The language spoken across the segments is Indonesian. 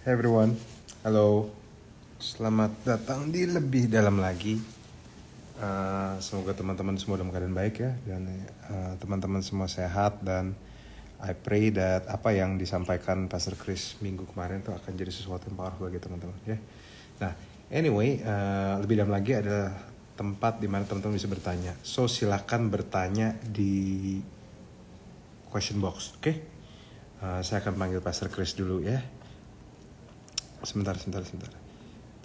Hey everyone, halo. Selamat datang di lebih dalam lagi. Semoga teman-teman semua dalam keadaan baik ya, dan teman-teman semua sehat, dan I pray that apa yang disampaikan Pastor Chris minggu kemarin itu akan jadi sesuatu yang powerful bagi teman-teman ya. Nah, anyway, lebih dalam lagi adalah tempat di mana teman-teman bisa bertanya. So silakan bertanya di question box, oke? Saya akan panggil Pastor Chris dulu ya. Sebentar.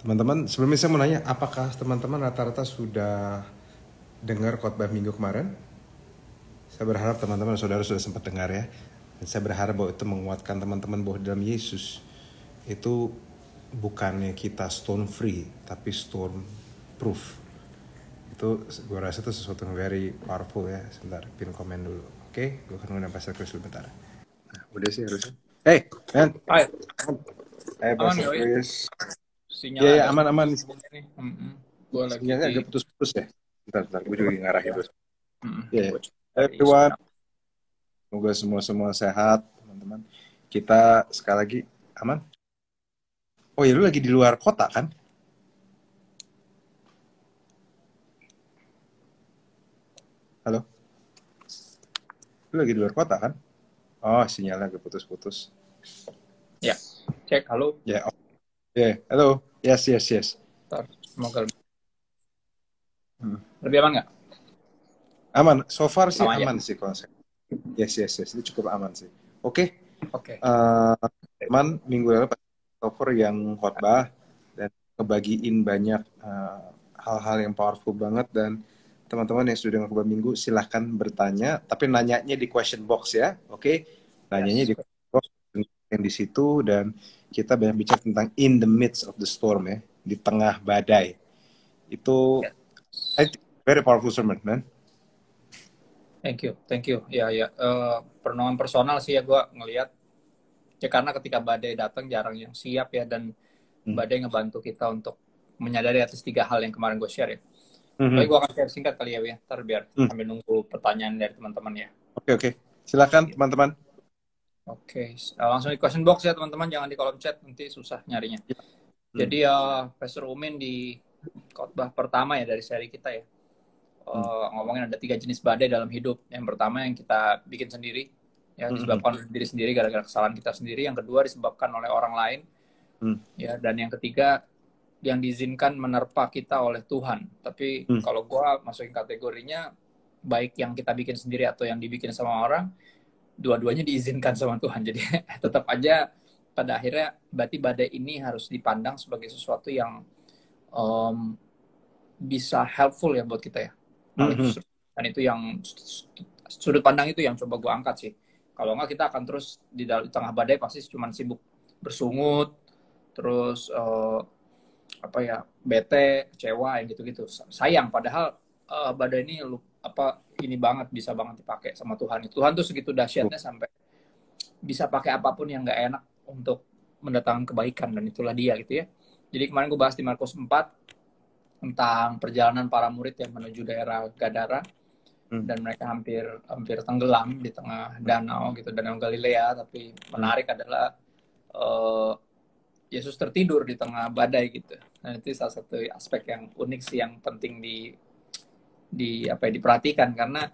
Teman-teman, sebelumnya saya mau nanya, apakah teman-teman rata-rata sudah dengar khotbah minggu kemarin? Saya berharap teman-teman saudara sudah sempat dengar ya. Dan saya berharap bahwa itu menguatkan teman-teman bahwa dalam Yesus itu bukannya kita stone free, tapi storm proof. Itu gue rasa itu sesuatu yang very powerful ya. Sebentar, pin komen dulu. Oke, gue akan ngundang Pastor Chris bentar. Nah, udah sih harusnya. Hey, man. Hai. Hey, Aman Pastor ya, Chris. sinyal Iya, agak aman. nih. Gue lagi Sinyalnya di agak putus-putus ya. Bentar, gue juga ngarahin ya. terus. Yeah. Gue cari Everyone, sinyal. semoga semua sehat, teman-teman. Kita sekali lagi aman. Oh ya, lu lagi di luar kota kan? Halo? Lu lagi di luar kota kan? Oh, sinyalnya agak putus-putus. Ya, cek. Halo. Ya, yeah. Yeah. Halo. Yes. Ntar, semoga lebih aman nggak? Aman. So far sih Sama aja. aman sih kalau saya. Yes. Itu cukup aman sih. Oke. Oke. Teman, minggu lalu Pak Christopher yang khotbah dan ngebagiin banyak hal-hal yang powerful banget, dan teman-teman yang sudah khotbah minggu silahkan bertanya, tapi nanyanya di question box ya, oke? Nanyanya Yes. di question box yang di situ, dan kita banyak bicara tentang in the midst of the storm ya, di tengah badai. Itu Yes. I think very powerful sermon, man. Thank you. Ya. Perenungan personal sih ya gue ngelihat. Ya karena ketika badai datang jarang yang siap ya, dan badai ngebantu kita untuk menyadari atas 3 hal yang kemarin gue share ya. Tapi gue akan share singkat kali ya, ntar biar sambil nunggu pertanyaan dari teman-teman ya. Oke. Silakan teman-teman. Oke, langsung di question box ya teman-teman, jangan di kolom chat, nanti susah nyarinya. Jadi Pastor Umin di khotbah pertama ya dari seri kita ya, ngomongin ada 3 jenis badai dalam hidup. Yang pertama yang kita bikin sendiri, ya disebabkan oleh diri sendiri gara-gara kesalahan kita sendiri. Yang kedua disebabkan oleh orang lain, ya. Dan yang ketiga yang diizinkan menerpa kita oleh Tuhan. Tapi kalau gue masukin kategorinya baik yang kita bikin sendiri atau yang dibikin sama orang, dua-duanya diizinkan sama Tuhan. Jadi tetap aja pada akhirnya berarti badai ini harus dipandang sebagai sesuatu yang bisa helpful ya buat kita ya, malah justru. Dan itu yang sudut pandang itu yang coba gue angkat sih. Kalau nggak kita akan terus di tengah badai pasti cuma sibuk bersungut, terus bete, kecewa, yang gitu-gitu. Sayang, padahal badai ini ini banget, bisa banget dipakai sama Tuhan. Tuhan tuh segitu dahsyatnya sampai bisa pakai apapun yang nggak enak untuk mendatangkan kebaikan, dan itulah dia gitu ya. Jadi kemarin gue bahas di Markus 4 tentang perjalanan para murid yang menuju daerah Gadara, dan mereka hampir tenggelam di tengah danau gitu, danau Galilea. Tapi menarik adalah Yesus tertidur di tengah badai gitu. Nah, itu salah satu aspek yang unik sih, yang penting diperhatikan, karena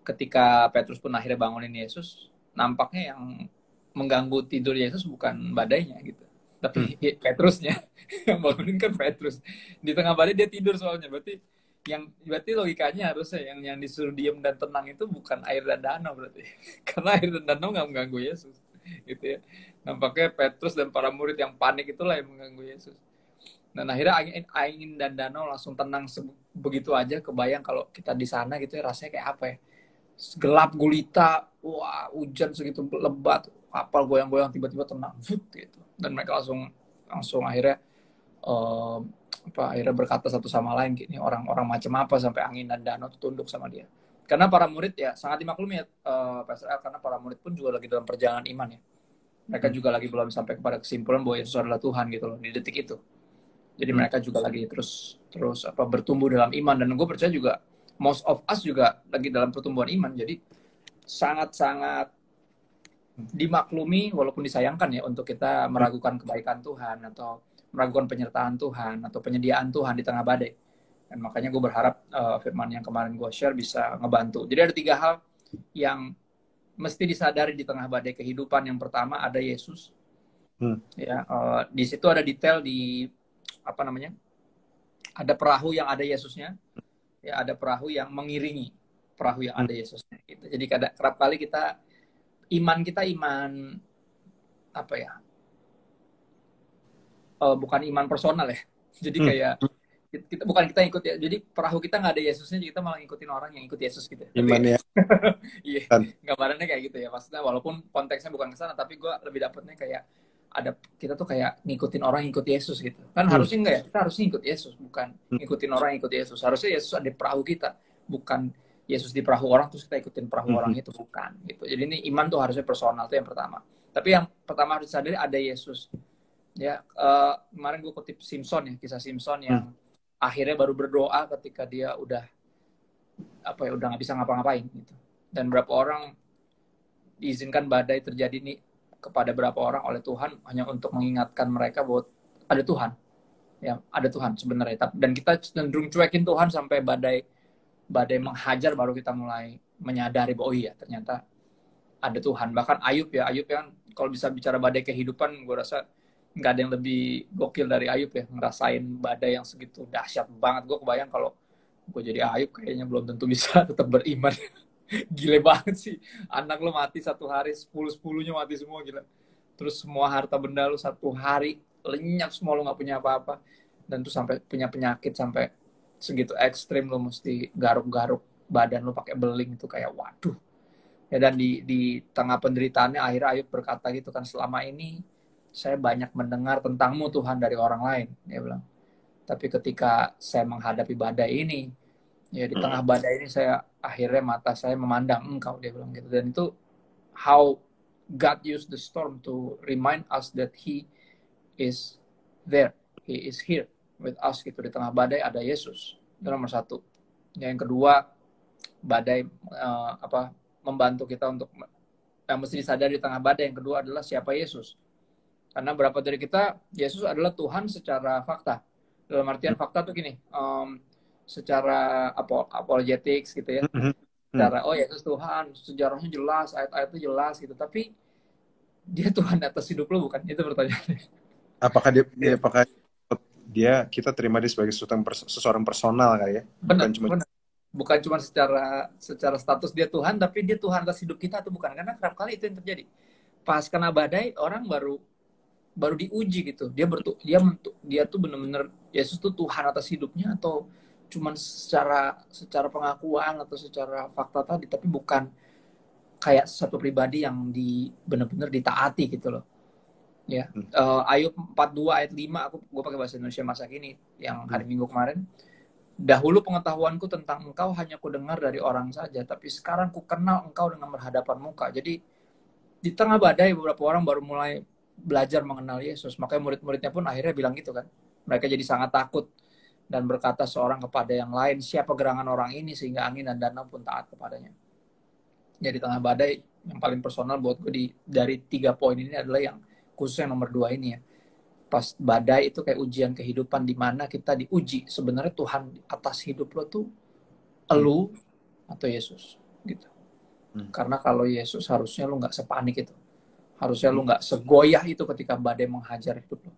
ketika Petrus pun akhirnya bangunin Yesus, nampaknya yang mengganggu tidur Yesus bukan badainya gitu, tapi Petrusnya. Yang bangunin kan Petrus. Di tengah badai dia tidur soalnya. Berarti logikanya harusnya yang disuruh diem dan tenang itu bukan air dan danau berarti. Karena air dan danau nggak mengganggu Yesus. Gitu ya. Nampaknya Petrus dan para murid yang panik itulah yang mengganggu Yesus. Dan akhirnya angin dan danau langsung tenang begitu aja. Kebayang kalau kita di sana gitu ya, rasanya kayak apa ya? Gelap gulita, wah, hujan segitu lebat, kapal goyang-goyang, tiba-tiba tenang, gitu. Dan mereka langsung akhirnya akhirnya berkata satu sama lain, gini, orang-orang macam apa sampai angin dan danau tunduk sama dia. Karena para murid ya sangat dimaklumi ya, Pastor Al, karena para murid pun juga lagi dalam perjalanan iman ya. Mereka juga lagi belum sampai kepada kesimpulan bahwa Yesus adalah Tuhan gitu loh di detik itu. Jadi mereka juga lagi terus bertumbuh dalam iman. Dan gue percaya juga most of us juga lagi dalam pertumbuhan iman. Jadi sangat-sangat dimaklumi walaupun disayangkan ya untuk kita meragukan kebaikan Tuhan atau meragukan penyertaan Tuhan atau penyediaan Tuhan di tengah badai. Dan makanya gue berharap firman yang kemarin gue share bisa ngebantu. Jadi ada 3 hal yang mesti disadari di tengah badai kehidupan. Yang pertama ada Yesus. Ya, di situ ada detail di apa namanya? Ada perahu yang ada Yesusnya. Ya, ada perahu yang mengiringi perahu yang ada Yesusnya. Gitu. Jadi kerap kali iman kita apa ya? Bukan iman personal ya. Jadi kayak kita ikut ya. Jadi perahu kita nggak ada Yesusnya, kita malah ngikutin orang yang ikut Yesus gitu. Iman ya. Iya. Gambarannya kayak gitu ya. Maksudnya walaupun konteksnya bukan ke sana, tapi gue lebih dapetnya kayak kita tuh kayak ngikutin orang yang ikut Yesus gitu. Kan harusnya enggak ya. Kita harusnya ikut Yesus, bukan ngikutin orang yang ikut Yesus. Harusnya Yesus ada di perahu kita, bukan Yesus di perahu orang terus kita ikutin perahu orang itu, bukan gitu. Jadi ini iman tuh harusnya personal, tuh yang pertama. Tapi yang pertama harus disadari ada Yesus. Ya, kemarin gue kutip Simpson ya, kisah Simpson yang akhirnya baru berdoa ketika dia udah nggak bisa ngapa-ngapain gitu. Dan berapa orang diizinkan badai terjadi nih kepada berapa orang oleh Tuhan hanya untuk mengingatkan mereka bahwa ada Tuhan. Ya, ada Tuhan sebenarnya. Dan kita cenderung cuekin Tuhan sampai badai menghajar baru kita mulai menyadari bahwa oh iya ternyata ada Tuhan. Bahkan Ayub yang kalau bisa bicara badai kehidupan, gue rasa nggak ada yang lebih gokil dari Ayub ya, ngerasain badai yang segitu dahsyat banget. Gue kebayang kalau gue jadi Ayub kayaknya belum tentu bisa tetap beriman. Gile banget sih, anak lo mati 1 hari, 10-10-nya mati semua, gila. Terus semua harta benda lo 1 hari lenyap semua, lo nggak punya apa-apa, dan tuh sampai punya penyakit sampai segitu ekstrim, lo mesti garuk-garuk badan lo pakai beling, itu kayak waduh ya. Dan di tengah penderitaannya akhirnya Ayub berkata gitu kan, selama ini saya banyak mendengar tentangmu Tuhan dari orang lain, dia bilang, tapi ketika saya menghadapi badai ini, ya di tengah badai ini akhirnya mata saya memandang Engkau, dia bilang gitu. Dan itu how God used the storm to remind us that He is there, He is here with us gitu. Di tengah badai ada Yesus, itu nomor 1. Yang kedua, badai membantu kita untuk yang mesti disadari di tengah badai. Yang kedua adalah siapa Yesus. Karena berapa dari kita, Yesus adalah Tuhan secara fakta. Dalam artian fakta tuh gini, secara apologetics gitu ya. Secara Yesus Tuhan, sejarahnya jelas, ayat-ayatnya jelas gitu. Tapi dia Tuhan atas hidup lo, bukan? Itu pertanyaannya. Apakah kita terima dia sebagai seseorang personal kali ya? Bukan cuma secara status dia Tuhan, tapi dia Tuhan atas hidup kita atau bukan? Karena kerap kali itu yang terjadi. Pas kena badai, orang baru diuji gitu. Dia tuh benar-benar Yesus tuh Tuhan atas hidupnya, atau cuman secara pengakuan atau secara fakta tadi, tapi bukan kayak satu pribadi yang benar-benar ditaati gitu loh. Ya, Ayub 42 ayat 5, gue pakai bahasa Indonesia masa kini yang hari Minggu kemarin. Dahulu pengetahuanku tentang engkau hanya ku dengar dari orang saja, tapi sekarang ku kenal engkau dengan berhadapan muka. Jadi di tengah badai beberapa orang baru mulai belajar mengenal Yesus. Makanya murid-muridnya pun akhirnya bilang gitu kan. Mereka jadi sangat takut dan berkata seorang kepada yang lain, siapa gerangan orang ini sehingga angin dan danau pun taat kepadanya. Jadi di tengah badai, yang paling personal buat gue dari 3 poin ini adalah yang khususnya nomor 2 ini ya. Pas badai itu kayak ujian kehidupan, di mana kita diuji sebenarnya Tuhan atas hidup lo tuh elu atau Yesus gitu. Karena kalau Yesus harusnya lo nggak sepanik itu, harusnya lo nggak segoyah itu ketika badai menghajar hidup lo.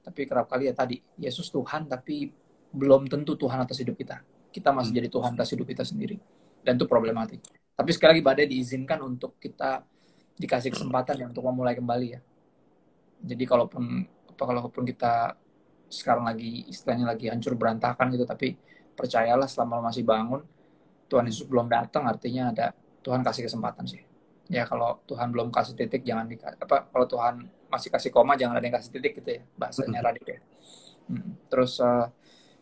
Tapi kerap kali ya tadi, Yesus Tuhan tapi belum tentu Tuhan atas hidup kita masih jadi Tuhan atas hidup kita sendiri, dan itu problematik. Tapi sekali lagi badai diizinkan untuk kita dikasih kesempatan ya untuk memulai kembali ya. Jadi kalaupun kita sekarang lagi istilahnya lagi hancur berantakan gitu, tapi percayalah selama masih bangun, Tuhan Yesus belum datang, artinya ada Tuhan kasih kesempatan sih. Ya kalau Tuhan belum kasih titik, jangan kalau Tuhan masih kasih koma, jangan ada yang kasih titik gitu ya, bahasanya Radik ya. Terus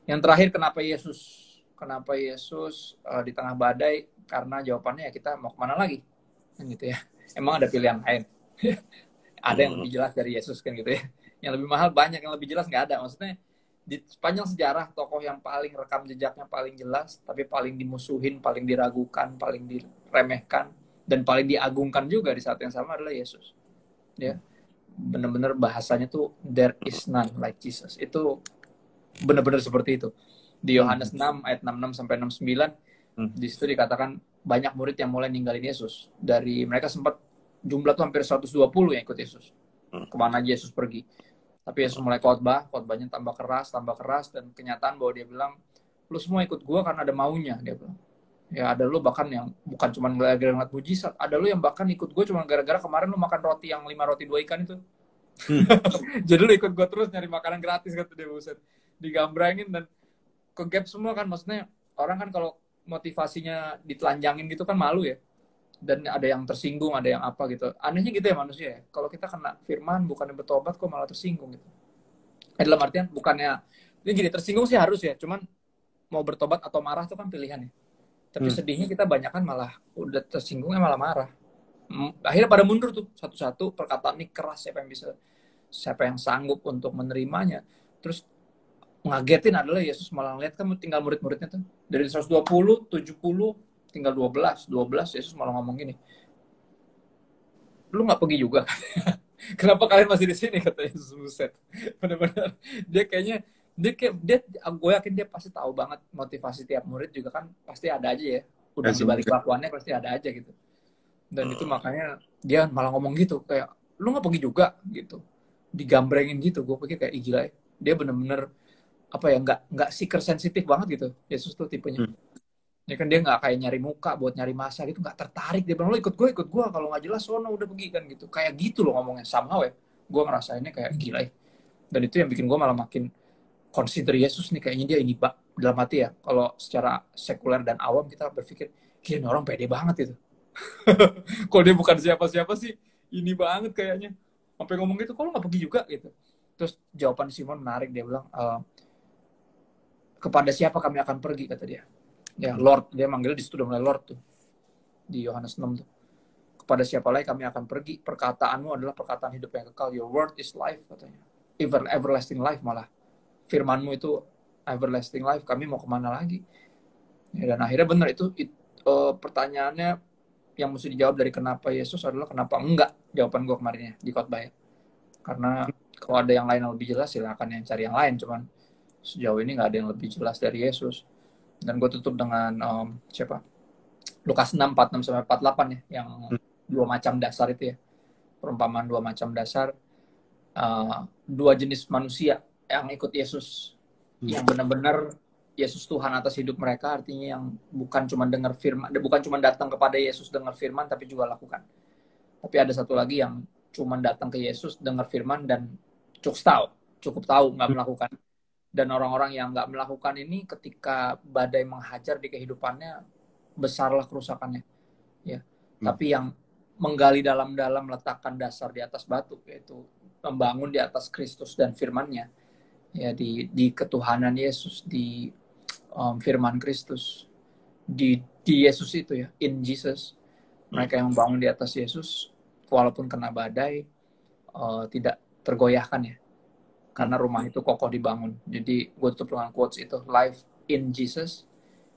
yang terakhir, kenapa Yesus di tengah badai? Karena jawabannya ya kita mau kemana lagi gitu ya. Emang ada pilihan lain? Ada yang lebih jelas dari Yesus kan gitu ya. Yang lebih mahal banyak, yang lebih jelas nggak ada. Maksudnya di sepanjang sejarah, tokoh yang paling rekam jejaknya paling jelas, tapi paling dimusuhin, paling diragukan, paling diremehkan, dan paling diagungkan juga di saat yang sama adalah Yesus. Ya, benar-benar bahasanya tuh there is none like Jesus. Itu benar-benar seperti itu. Di Yohanes 6 ayat 66 sampai 69 di situ dikatakan banyak murid yang mulai ninggalin Yesus. Dari mereka sempat jumlah tuh hampir 120 yang ikut Yesus. Kemana aja Yesus pergi. Tapi Yesus mulai khotbahnya tambah keras, dan kenyataan bahwa dia bilang, lu semua ikut gua karena ada maunya, dia bilang. Ya ada lu bahkan yang bukan cuma gara-gara ngeliat mujizat, ada lu yang bahkan ikut gua cuma gara-gara kemarin lu makan roti yang 5 roti 2 ikan itu. Jadi lu ikut gua terus nyari makanan gratis, kata dia, buset. Digambrangin dan ke gap semua kan, maksudnya orang kan kalau motivasinya ditelanjangin gitu kan malu ya. Dan ada yang tersinggung, ada yang apa gitu. Anehnya gitu ya manusia ya. Kalau kita kena firman, bukannya bertobat, kok malah tersinggung gitu. Dalam artian, bukannya, ini gini, tersinggung sih harus ya. Cuman, mau bertobat atau marah itu kan pilihan ya. Tapi sedihnya kita banyak kan malah, udah tersinggungnya malah marah. Akhirnya pada mundur tuh, satu-satu, perkataan ini keras, siapa yang sanggup untuk menerimanya. Terus, ngagetin adalah Yesus malah ngeliat kan tinggal murid-muridnya tuh. Dari 120, 70, tinggal 12 Yesus malah ngomong gini, lu nggak pergi juga? Kenapa kalian masih di sini, kata Yesus. Buset, benar-benar dia kayaknya gue yakin dia pasti tahu banget motivasi tiap murid juga kan, pasti ada aja ya, udah dibalik kelakuannya pasti ada aja gitu. Dan itu makanya dia malah ngomong gitu, kayak lu nggak pergi juga gitu, digambrengin gitu. Gue pikir kayak gila ya, dia bener-bener apa ya, nggak seeker sensitif banget gitu Yesus tuh tipenya. Ya kan dia nggak kayak nyari muka buat nyari masa gitu, nggak tertarik. Dia bilang, lo ikut gue, kalau nggak jelas sono udah pergi kan gitu. Kayak gitu loh ngomongnya, somehow ya. Gue ngerasainnya kayak gila ya. Dan itu yang bikin gue malah makin consider Yesus nih, kayaknya dia ini dalam hati ya. Kalau secara sekuler dan awam kita berpikir, gila orang pede banget itu. Kalau dia bukan siapa-siapa sih, ini banget kayaknya. Sampai ngomong gitu, kok lo nggak pergi juga gitu. Terus jawaban Simon menarik, dia bilang, kepada siapa kami akan pergi, kata dia. Ya, Lord, dia manggil di situ udah mulai Lord tuh. Di Yohanes 6 tuh. Kepada siapa lagi kami akan pergi? Perkataanmu adalah perkataan hidup yang kekal. Your word is life, katanya. Everlasting life malah. Firmanmu itu everlasting life. Kami mau kemana lagi? Ya, dan akhirnya benar itu pertanyaannya yang mesti dijawab dari kenapa Yesus adalah kenapa enggak. Jawaban gue kemarin ya, di khotbah ya. Karena kalau ada yang lain yang lebih jelas, silakan yang cari yang lain. Cuman sejauh ini nggak ada yang lebih jelas dari Yesus. Dan gue tutup dengan Lukas 6, 46 sampai 48 ya, yang dua macam dasar itu ya. Perumpamaan dua macam dasar, dua jenis manusia yang ikut Yesus. Yang benar-benar Yesus Tuhan atas hidup mereka, artinya yang bukan cuma dengar firman, bukan cuma datang kepada Yesus dengar firman tapi juga lakukan. Tapi ada satu lagi yang cuma datang ke Yesus dengar firman dan cukup tahu nggak melakukan. Dan orang-orang yang nggak melakukan ini, ketika badai menghajar di kehidupannya, besarlah kerusakannya. Ya. Tapi yang menggali dalam-dalam, letakkan dasar di atas batu, yaitu membangun di atas Kristus dan firman-Nya, ya, di ketuhanan Yesus, di firman Kristus, di Yesus itu ya, in Jesus. Mereka yang membangun di atas Yesus, walaupun kena badai, tidak tergoyahkan ya. Karena rumah itu kokoh dibangun. Jadi gue tutup dengan quotes itu. Life in Jesus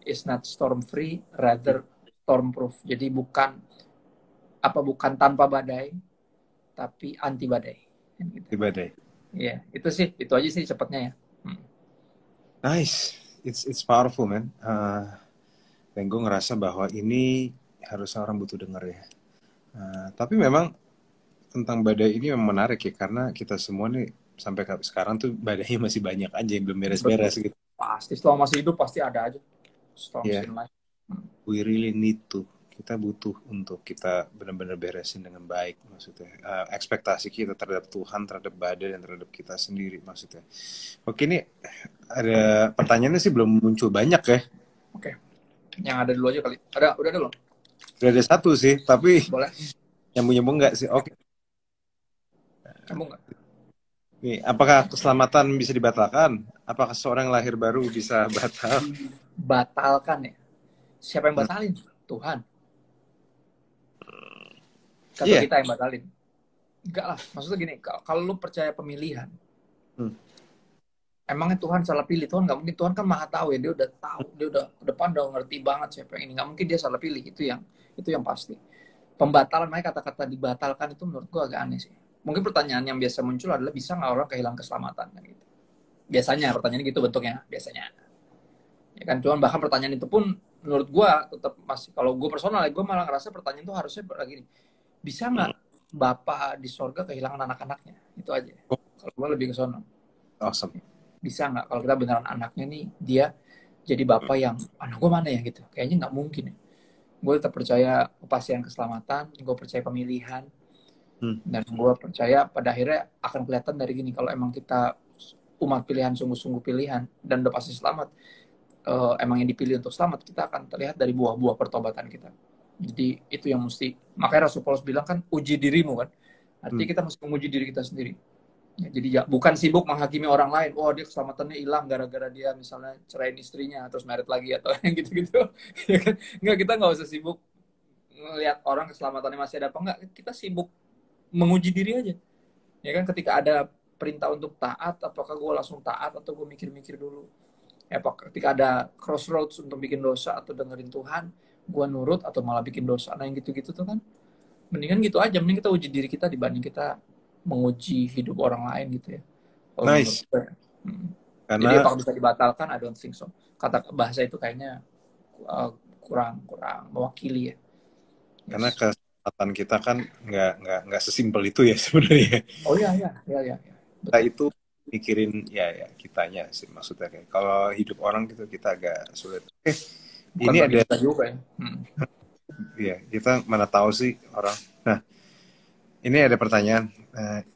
is not storm free, rather storm proof. Jadi bukan tanpa badai, tapi anti badai. Anti badai. Iya, itu aja sih cepatnya ya. Nice, it's powerful man. Dan gue ngerasa bahwa ini harusnya orang butuh denger ya. Tapi memang tentang badai ini memang menarik ya, karena kita semua nih sampai sekarang tuh badainya masih banyak aja yang belum beres-beres gitu. Pasti selama masih hidup pasti ada aja storms in life. We really need to. Kita butuh untuk kita benar-benar beresin dengan baik, maksudnya. Ekspektasi kita terhadap Tuhan, terhadap badai, dan terhadap kita sendiri, maksudnya. Oke, ini ada pertanyaannya sih belum muncul banyak ya. Oke. Yang ada dulu aja kali. Udah ada belum? Udah ada satu sih, tapi boleh. Nyambung nggak sih? Oke. Nyambung nggak? Nih, apakah keselamatan bisa dibatalkan? Apakah seorang lahir baru bisa batal? Batalkan ya? Siapa yang batalin? Tuhan. Kata kita yang batalin. Enggak lah. Maksudnya gini, kalau lu percaya pemilihan, emangnya Tuhan salah pilih? Tuhan nggak mungkin. Tuhan kan maha tahu ya. Dia udah tahu. Dia udah ke depan udah ngerti banget siapa yang ini. Nggak mungkin dia salah pilih. Itu yang pasti. pembatalan, makanya kata-kata dibatalkan itu menurut gue agak aneh sih. Mungkin pertanyaan yang biasa muncul adalah bisa nggak orang kehilangan keselamatan kan gitu. Biasanya pertanyaannya gitu bentuknya biasanya. Ya kan, cuman bahkan pertanyaan itu pun menurut gue tetap masih, kalau gue personal ya, gue malah ngerasa pertanyaan itu harusnya gini, bisa nggak bapak di sorga kehilangan anak-anaknya, itu aja. Oh, Kalau gue lebih ke sono, awesome. bisa nggak kalau kita beneran anaknya nih dia jadi bapak yang anak gue mana ya gitu, kayaknya nggak mungkin ya. Gue tetap percaya kepastian keselamatan, gue percaya pemilihan, dan gue percaya pada akhirnya akan kelihatan dari gini, kalau emang kita umat pilihan, sungguh-sungguh pilihan dan udah pasti selamat, emang yang dipilih untuk selamat, kita akan terlihat dari buah-buah pertobatan kita. Jadi itu yang mesti, makanya Rasul Paulus bilang kan, uji dirimu kan, artinya kita mesti menguji diri kita sendiri. Ya, jadi ya, bukan sibuk menghakimi orang lain, oh dia keselamatannya hilang gara-gara dia misalnya ceraiin istrinya terus married lagi atau yang gitu-gitu. Ya kan? Nggak, kita nggak usah sibuk ngelihat orang keselamatannya masih ada apa enggak, kita sibuk menguji diri aja. Ya kan, ketika ada perintah untuk taat, apakah gue langsung taat atau gue mikir-mikir dulu. Ya, ketika ada crossroads untuk bikin dosa atau dengerin Tuhan, gue nurut atau malah bikin dosa. Nah yang gitu-gitu tuh kan, mendingan gitu aja, mending kita uji diri kita dibanding kita menguji hidup orang lain gitu ya. Kalau menurut Nice. gue. Jadi Karena apakah bisa dibatalkan? I don't think so. Kata bahasa itu kayaknya kurang mewakili ya. karena Yes. kesehatan kita kan nggak sesimpel itu ya sebenarnya. Oh iya, iya, iya, iya. Kita Betul. itu mikirin ya kitanya sih, maksudnya kayak kalau hidup orang gitu kita agak sulit. Bukan Ini bagi ada kita juga ya. ya, kita mana tahu sih orang. Nah, ini ada pertanyaan.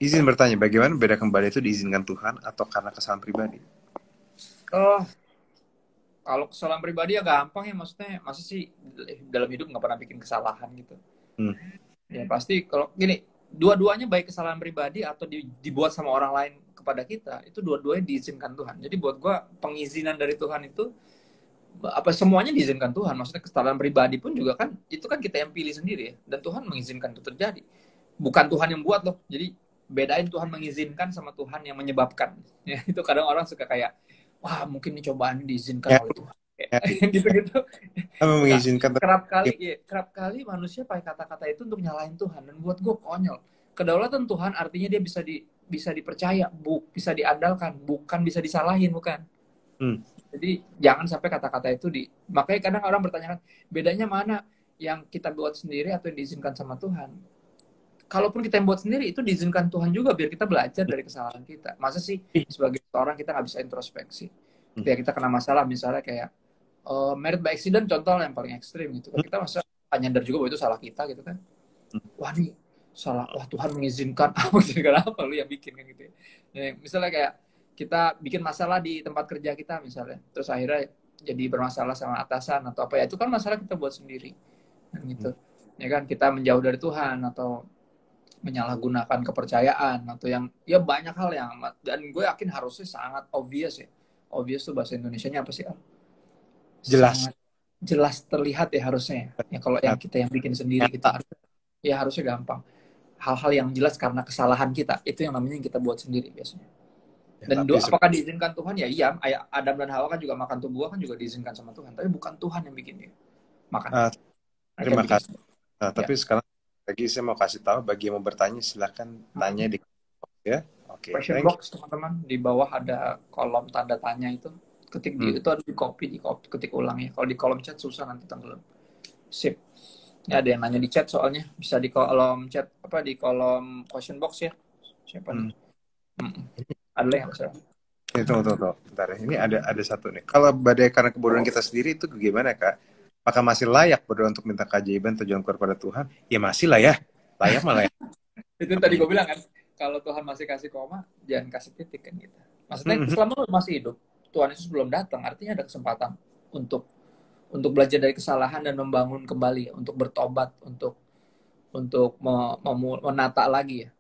Izin bertanya, bagaimana beda kembali itu diizinkan Tuhan atau karena kesalahan pribadi? Oh, kalau kesalahan pribadi ya gampang ya, maksudnya masa sih dalam hidup nggak pernah bikin kesalahan gitu. Ya pasti kalau gini, dua-duanya baik kesalahan pribadi atau dibuat sama orang lain kepada kita, itu dua-duanya diizinkan Tuhan. Jadi buat gue pengizinan dari Tuhan itu apa, semuanya diizinkan Tuhan. Maksudnya kesalahan pribadi pun juga kan itu kan kita yang pilih sendiri ya, dan Tuhan mengizinkan itu terjadi. Bukan Tuhan yang buat loh. Jadi bedain Tuhan mengizinkan sama Tuhan yang menyebabkan. Ya, itu kadang orang suka kayak, wah mungkin ini cobaan diizinkan Ya, oleh Tuhan. ya, Gitu-gitu. mengizinkan Kerap kali manusia pakai kata-kata itu untuk nyalahin Tuhan, dan buat gue konyol. Kedaulatan Tuhan artinya dia bisa dipercaya, bisa diandalkan, bukan bisa disalahin, bukan. Jadi jangan sampai kata-kata itu makanya kadang orang bertanya kan, bedanya mana yang kita buat sendiri atau yang diizinkan sama Tuhan. Kalaupun kita yang buat sendiri, itu diizinkan Tuhan juga biar kita belajar dari kesalahan kita. Masa sih sebagai seorang kita nggak bisa introspeksi? Ketika kita kena masalah, misalnya kayak married by accident, contoh yang paling ekstrim gitu kan, kita masa nyadar juga bahwa itu salah kita gitu kan. Wah nih salah, wah Tuhan mengizinkan apa lu yang bikin kan gitu ya. Misalnya kayak kita bikin masalah di tempat kerja kita misalnya, terus akhirnya jadi bermasalah sama atasan atau apa ya, itu kan masalah kita buat sendiri kan gitu. Ya kan, kita menjauh dari Tuhan atau menyalahgunakan kepercayaan atau yang ya banyak hal yang, dan gue yakin harusnya sangat obvious ya. Obvious tuh bahasa Indonesianya apa sih? jelas Sangat jelas terlihat ya harusnya ya. Kalau yang kita yang bikin sendiri gitu, nyata. ya harusnya gampang. Hal-hal yang jelas karena kesalahan kita, itu yang namanya yang kita buat sendiri biasanya. Ya, Dan tapi apakah diizinkan Tuhan? Ya iya, Adam dan Hawa kan juga makan tuh buah kan juga diizinkan sama Tuhan, tapi bukan Tuhan yang bikin dia makan. Mereka terima bikin kasih. sendiri. Ya. Tapi sekarang lagi saya mau kasih tahu, bagi yang mau bertanya silakan tanya di ya. Oke, Question thank you. box teman-teman, di bawah ada kolom tanda tanya itu. Ketik itu harus di copy, ketik ulang ya. Kalau di kolom chat susah nanti tenggelam. Sip. Ini ada yang nanya di chat soalnya, bisa di kolom chat apa di kolom question box ya. Siapa nih? Ada yang bisa. Tunggu. Bentar, ini ada satu nih. Kalau badai karena kebodohan kita sendiri itu gimana, Kak? Apakah masih layak berdoa untuk minta keajaiban atau jalan keluar pada Tuhan? Ya masih lah ya. Layak malah ya. Itu tadi gue bilang kan, kalau Tuhan masih kasih koma, jangan kasih titik kan gitu. Maksudnya selama lu masih hidup, Tuhan Yesus belum datang, artinya ada kesempatan untuk belajar dari kesalahan dan membangun kembali, untuk bertobat, untuk menata lagi ya.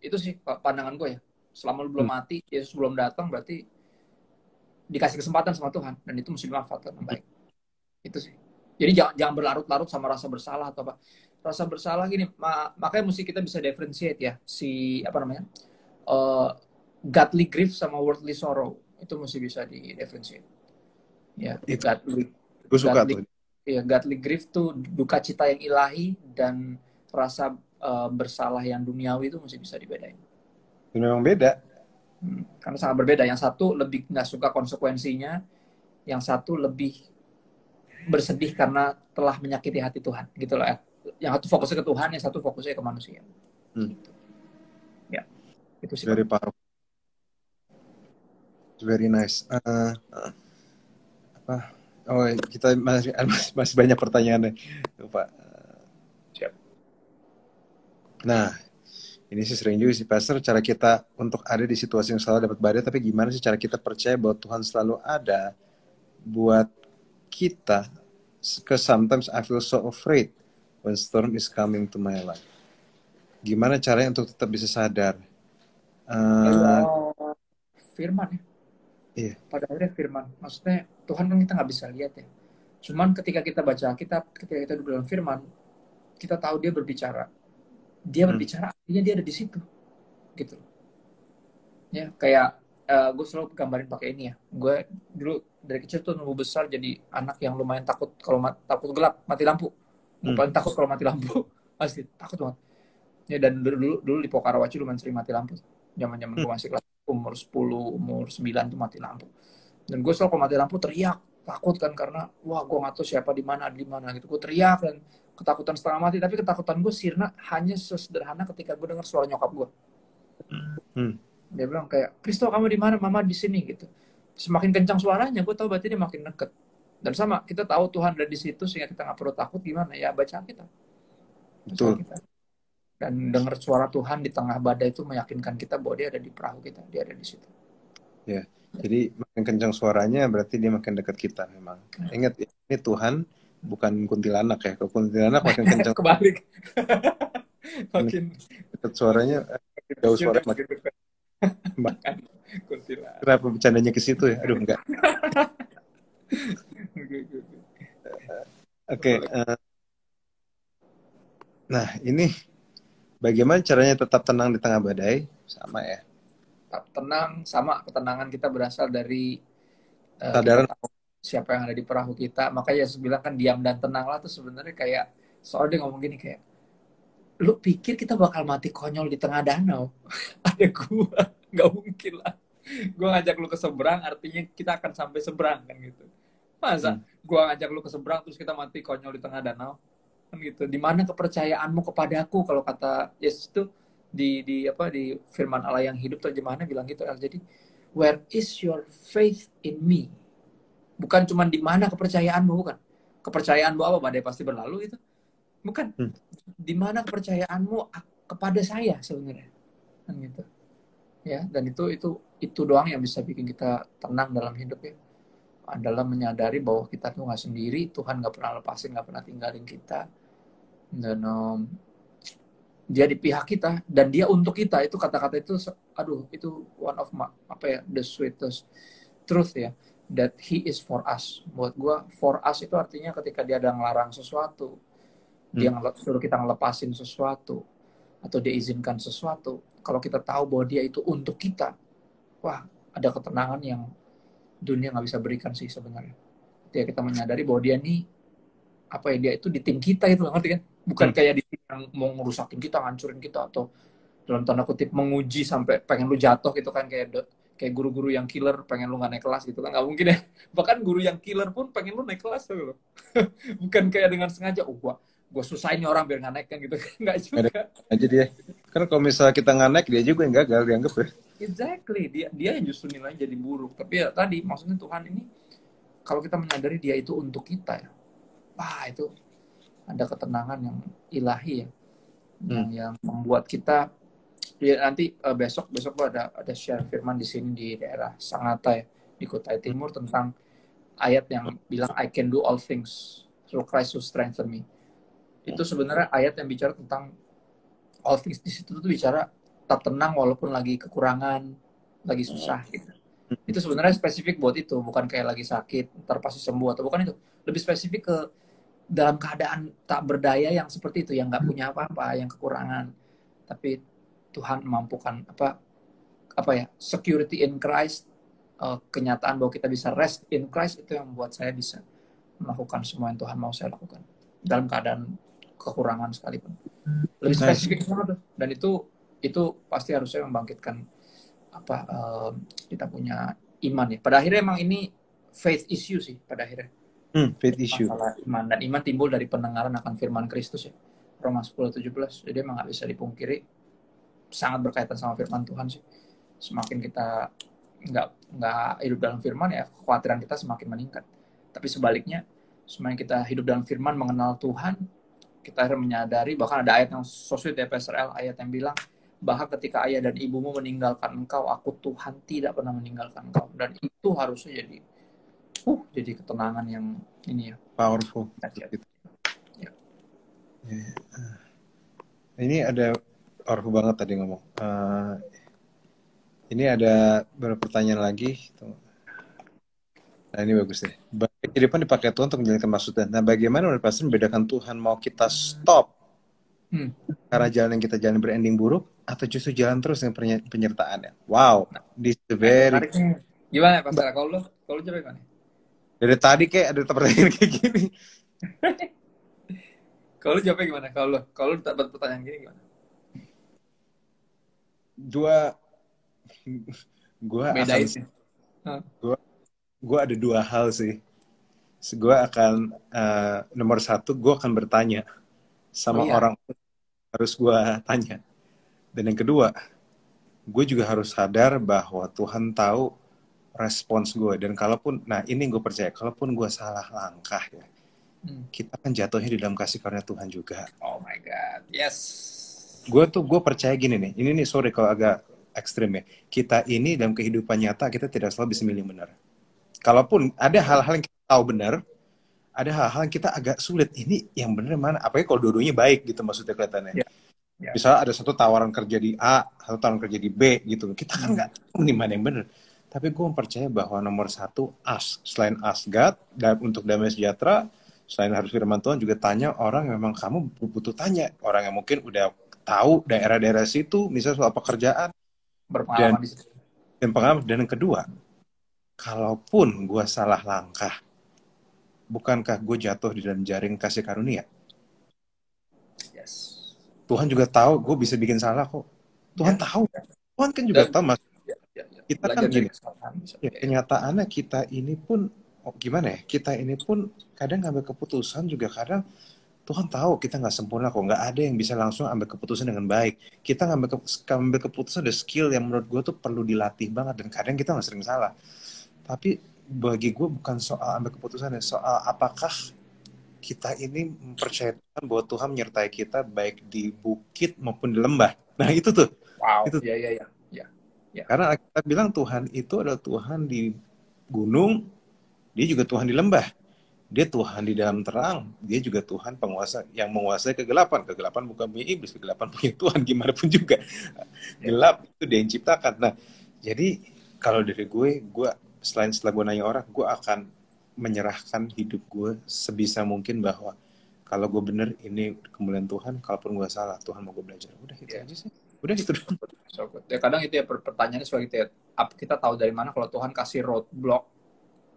Itu sih pandangan gue ya. Selama lu belum mati, Yesus belum datang, berarti dikasih kesempatan sama Tuhan, dan itu mesti dimanfaatkan dengan baik. Itu sih. Jadi jangan berlarut-larut sama rasa bersalah atau apa. Rasa bersalah gini, makanya mesti kita bisa differentiate ya, si apa namanya, godly grief sama worldly sorrow, itu mesti bisa di differentiate. Ya, Itu gue suka tuh. godly grief tuh duka cita yang ilahi, dan rasa bersalah yang duniawi itu mesti bisa dibedain. Itu memang beda. Karena sangat berbeda. Yang satu lebih nggak suka konsekuensinya, yang satu lebih bersedih karena telah menyakiti hati Tuhan, gitu loh. Yang satu fokusnya ke Tuhan, yang satu fokusnya ke manusia. Gitu. Ya, itu sih. Very powerful. Very nice. Oh, kita masih banyak pertanyaan nih, Pak. Siap. Nah, ini sih sering juga sih, Pastor, cara kita untuk ada di situasi yang salah dapat badai, tapi gimana sih cara kita percaya bahwa Tuhan selalu ada buat kita? Because sometimes I feel so afraid when storm is coming to my life. Gimana caranya untuk tetap bisa sadar? Firman ya. Iya. Pada akhirnya firman. Maksudnya Tuhan kan kita nggak bisa lihat ya. Cuman ketika kita baca Alkitab, ketika kita duduk dalam firman, kita tahu dia berbicara. Dia berbicara, artinya dia ada di situ. Gitu. Ya, kayak gue selalu gambarin pakai ini ya. Gue dulu dari kecil tuh nunggu besar jadi anak yang lumayan takut kalau takut gelap, mati lampu. Gue paling takut kalau mati lampu. Pasti takut banget. Ya, dan dulu di Pokarawaci lumayan sering mati lampu. Zaman-zaman gue masih kelas umur 10, umur 9 tuh mati lampu. Dan gue selalu kalau mati lampu teriak, takut kan, karena wah gue nggak tahu siapa di mana gitu. Gue teriak dan ketakutan setengah mati, tapi ketakutan gue sirna hanya sesederhana ketika gue dengar suara nyokap gue. Dia bilang kayak, Kristo kamu di mana? Mama di sini gitu. Semakin kencang suaranya, gue tahu berarti dia makin deket. Dan sama, kita tahu Tuhan ada di situ sehingga kita nggak perlu takut. Gimana ya, baca kita. Betul. Dan dengar suara Tuhan di tengah badai itu meyakinkan kita bahwa dia ada di perahu kita, dia ada di situ. Ya, jadi makin kencang suaranya berarti dia makin dekat kita memang. Ingat, ini Tuhan bukan kuntilanak ya. Kalau kuntilanak makin kencang. Kebalik. Makin dekat suaranya, jauh suaranya makin dekat. Kenapa bercandanya ke situ ya? Aduh, enggak. Oke. Nah, ini bagaimana caranya tetap tenang di tengah badai? Sama ya. Tetap tenang, sama. Ketenangan kita berasal dari Kesadaran. kita tahu siapa yang ada di perahu kita. Makanya Yesus bilang kan diam dan tenanglah tuh sebenarnya kayak, soalnya dia ngomong gini kayak, lu pikir kita bakal mati konyol di tengah danau? Ada gua, nggak mungkin lah. Gua ngajak lu ke seberang, artinya kita akan sampai seberang kan gitu. Masa gua ngajak lu ke seberang terus kita mati konyol di tengah danau? Kan gitu. Di mana kepercayaanmu kepadaku, kalau kata Yesus itu di firman Allah yang hidup terjemahannya bilang gitu. Jadi where is your faith in me? Bukan cuma di mana kepercayaanmu, bukan. Kepercayaanmu apa, badai pasti berlalu itu. Bukan. Di mana kepercayaanmu kepada saya sebenarnya. Kan gitu. Ya, dan itu doang yang bisa bikin kita tenang dalam hidup ya. Adalah menyadari bahwa kita tuh nggak sendiri, Tuhan nggak pernah lepasin, nggak pernah tinggalin kita, dan dia di pihak kita, dan dia untuk kita. Itu kata-kata itu, aduh, itu one of the sweetest truth ya, that he is for us. Buat gue, for us itu artinya ketika dia ada ngelarang sesuatu, dia suruh kita ngelepasin sesuatu, atau dia izinkan sesuatu, kalau kita tahu bahwa dia itu untuk kita, wah, ada ketenangan yang dunia nggak bisa berikan sih sebenarnya. Ya, kita menyadari bahwa dia nih, dia itu di tim kita itu, ngerti kan? Bukan kayak di tim yang mau ngerusakin kita, ngancurin kita, atau dalam tanda kutip menguji sampai pengen lu jatuh gitu kan, kayak guru-guru yang killer pengen lu nggak naik kelas gitu kan, nggak mungkin ya. Bahkan guru yang killer pun pengen lu naik kelas tuh. Bukan kayak dengan sengaja, gue susahin orang biar nggak naik kan gitu. Nggak juga. Aja dia. Karena kalau misalnya kita nggak naik, dia juga yang gagal dianggap ya. Exactly, dia yang justru nilainya jadi buruk. Tapi ya tadi, maksudnya Tuhan ini, kalau kita menyadari dia itu untuk kita ya, wah, itu ada ketenangan yang ilahi ya, yang membuat kita ya. Nanti besok gua ada share firman di sini di daerah Sangatta ya, di Kutai Timur, tentang ayat yang bilang I can do all things through Christ who strengthen me. Itu sebenarnya ayat yang bicara tentang all things. Di situ tuh bicara tetap tenang walaupun lagi kekurangan, lagi susah gitu. Itu sebenarnya spesifik buat itu, bukan kayak lagi sakit ntar pasti sembuh, atau bukan itu. Lebih spesifik ke dalam keadaan tak berdaya yang seperti itu, yang nggak punya apa-apa, yang kekurangan, tapi Tuhan mampukan security in Christ, kenyataan bahwa kita bisa rest in Christ, itu yang membuat saya bisa melakukan semua yang Tuhan mau saya lakukan dalam keadaan kekurangan sekalipun. Lebih Nice. spesifik banget tuh. Dan itu pasti harusnya membangkitkan apa kita punya iman ya. Pada akhirnya emang ini faith issue sih pada akhirnya. Faith issue. Masalah iman, dan iman timbul dari pendengaran akan firman Kristus ya. Roma 10:17. Jadi emang nggak bisa dipungkiri, sangat berkaitan sama firman Tuhan sih. Semakin kita nggak hidup dalam firman ya, kekhawatiran kita semakin meningkat. Tapi sebaliknya, semakin kita hidup dalam firman, mengenal Tuhan, kita akhirnya menyadari, bahkan ada ayat yang so sweet ya Pastor L, ayat yang bilang, bahkan ketika ayah dan ibumu meninggalkan engkau, aku Tuhan tidak pernah meninggalkan engkau. Dan itu harusnya jadi ketenangan yang ini ya. Powerful. Gitu. Ya. Ini ada powerful banget tadi ngomong. Ini ada beberapa pertanyaan lagi. Nah ini bagus deh. Kehidupan dipakai Tuhan untuk menjalankan maksudnya. Nah bagaimana menurut Pastor membedakan Tuhan mau kita stop karena jalan yang kita jalan berending buruk, atau justru jalan terus dengan penyertaannya? Wow, this is very... Gimana Pastor? Kalau lu coba gimana? Dari tadi kayak ada pertanyaan kayak gini. Kalau lu jawabnya gimana? Kalau lu dapat pertanyaan gini gimana? Gue ada dua hal sih. Gue akan nomor satu, gue akan bertanya sama orang harus gue tanya. Dan yang kedua, gue juga harus sadar bahwa Tuhan tahu respons gue. Dan kalaupun, nah ini gue percaya, kalaupun gue salah langkah ya, kita kan jatuhnya di dalam kasih karunia Tuhan juga. Oh my God, yes. Gue percaya gini nih, ini nih sorry kalau agak ekstrim ya. Kita ini dalam kehidupan nyata, kita tidak selalu bisa milih benar. Kalaupun ada hal-hal yang kita tahu benar, ada hal-hal yang kita agak sulit. Ini yang benar mana? Apalagi kalau dua-duanya baik gitu maksudnya kelihatannya. Yeah. Yeah. Misalnya ada satu tawaran kerja di A, satu tawaran kerja di B gitu. Kita kan nggak tahu nih mana yang benar. Tapi gue percaya bahwa nomor satu, selain ask God, dan untuk damai sejahtera, selain harus firman Tuhan, juga tanya orang yang memang kamu butuh tanya. Orang yang mungkin udah tahu daerah-daerah situ, misalnya soal pekerjaan. Berpengalaman di situ. Dan pengalaman. Dan yang kedua, kalaupun gue salah langkah, bukankah gue jatuh di dalam jaring kasih karunia? Yes. Tuhan juga tahu gue bisa bikin salah kok. Tuhan tahu. Tuhan kan juga tahu mas. Kita kan gini. Kenyataannya kita ini pun gimana ya? Kita ini pun kadang ngambil keputusan juga kadang Tuhan tahu kita nggak sempurna kok. Nggak ada yang bisa langsung ambil keputusan dengan baik. Kita ngambil keputusan ada skill yang menurut gue tuh perlu dilatih banget, dan kadang kita nggak sering salah. Tapi bagi gue bukan soal ambil keputusan, ya soal apakah kita ini mempercayakan bahwa Tuhan menyertai kita baik di bukit maupun di lembah. Nah itu tuh. Wow. Itu. Ya. Karena kita bilang Tuhan itu adalah Tuhan di gunung, dia juga Tuhan di lembah. Dia Tuhan di dalam terang, dia juga Tuhan penguasa yang menguasai kegelapan. Kegelapan bukan punya iblis, kegelapan punya Tuhan gimana pun juga. Gelap itu dia yang ciptakan. Nah, jadi kalau dari gue setelah gue nanya orang, gue akan menyerahkan hidup gue sebisa mungkin bahwa kalau gue bener ini kemuliaan Tuhan, kalaupun gue salah Tuhan mau gue belajar. Udah itu aja sih. Udah itu dong. Ya, kadang itu ya pertanyaannya sebagai itu ya, kita tahu dari mana kalau Tuhan kasih roadblock,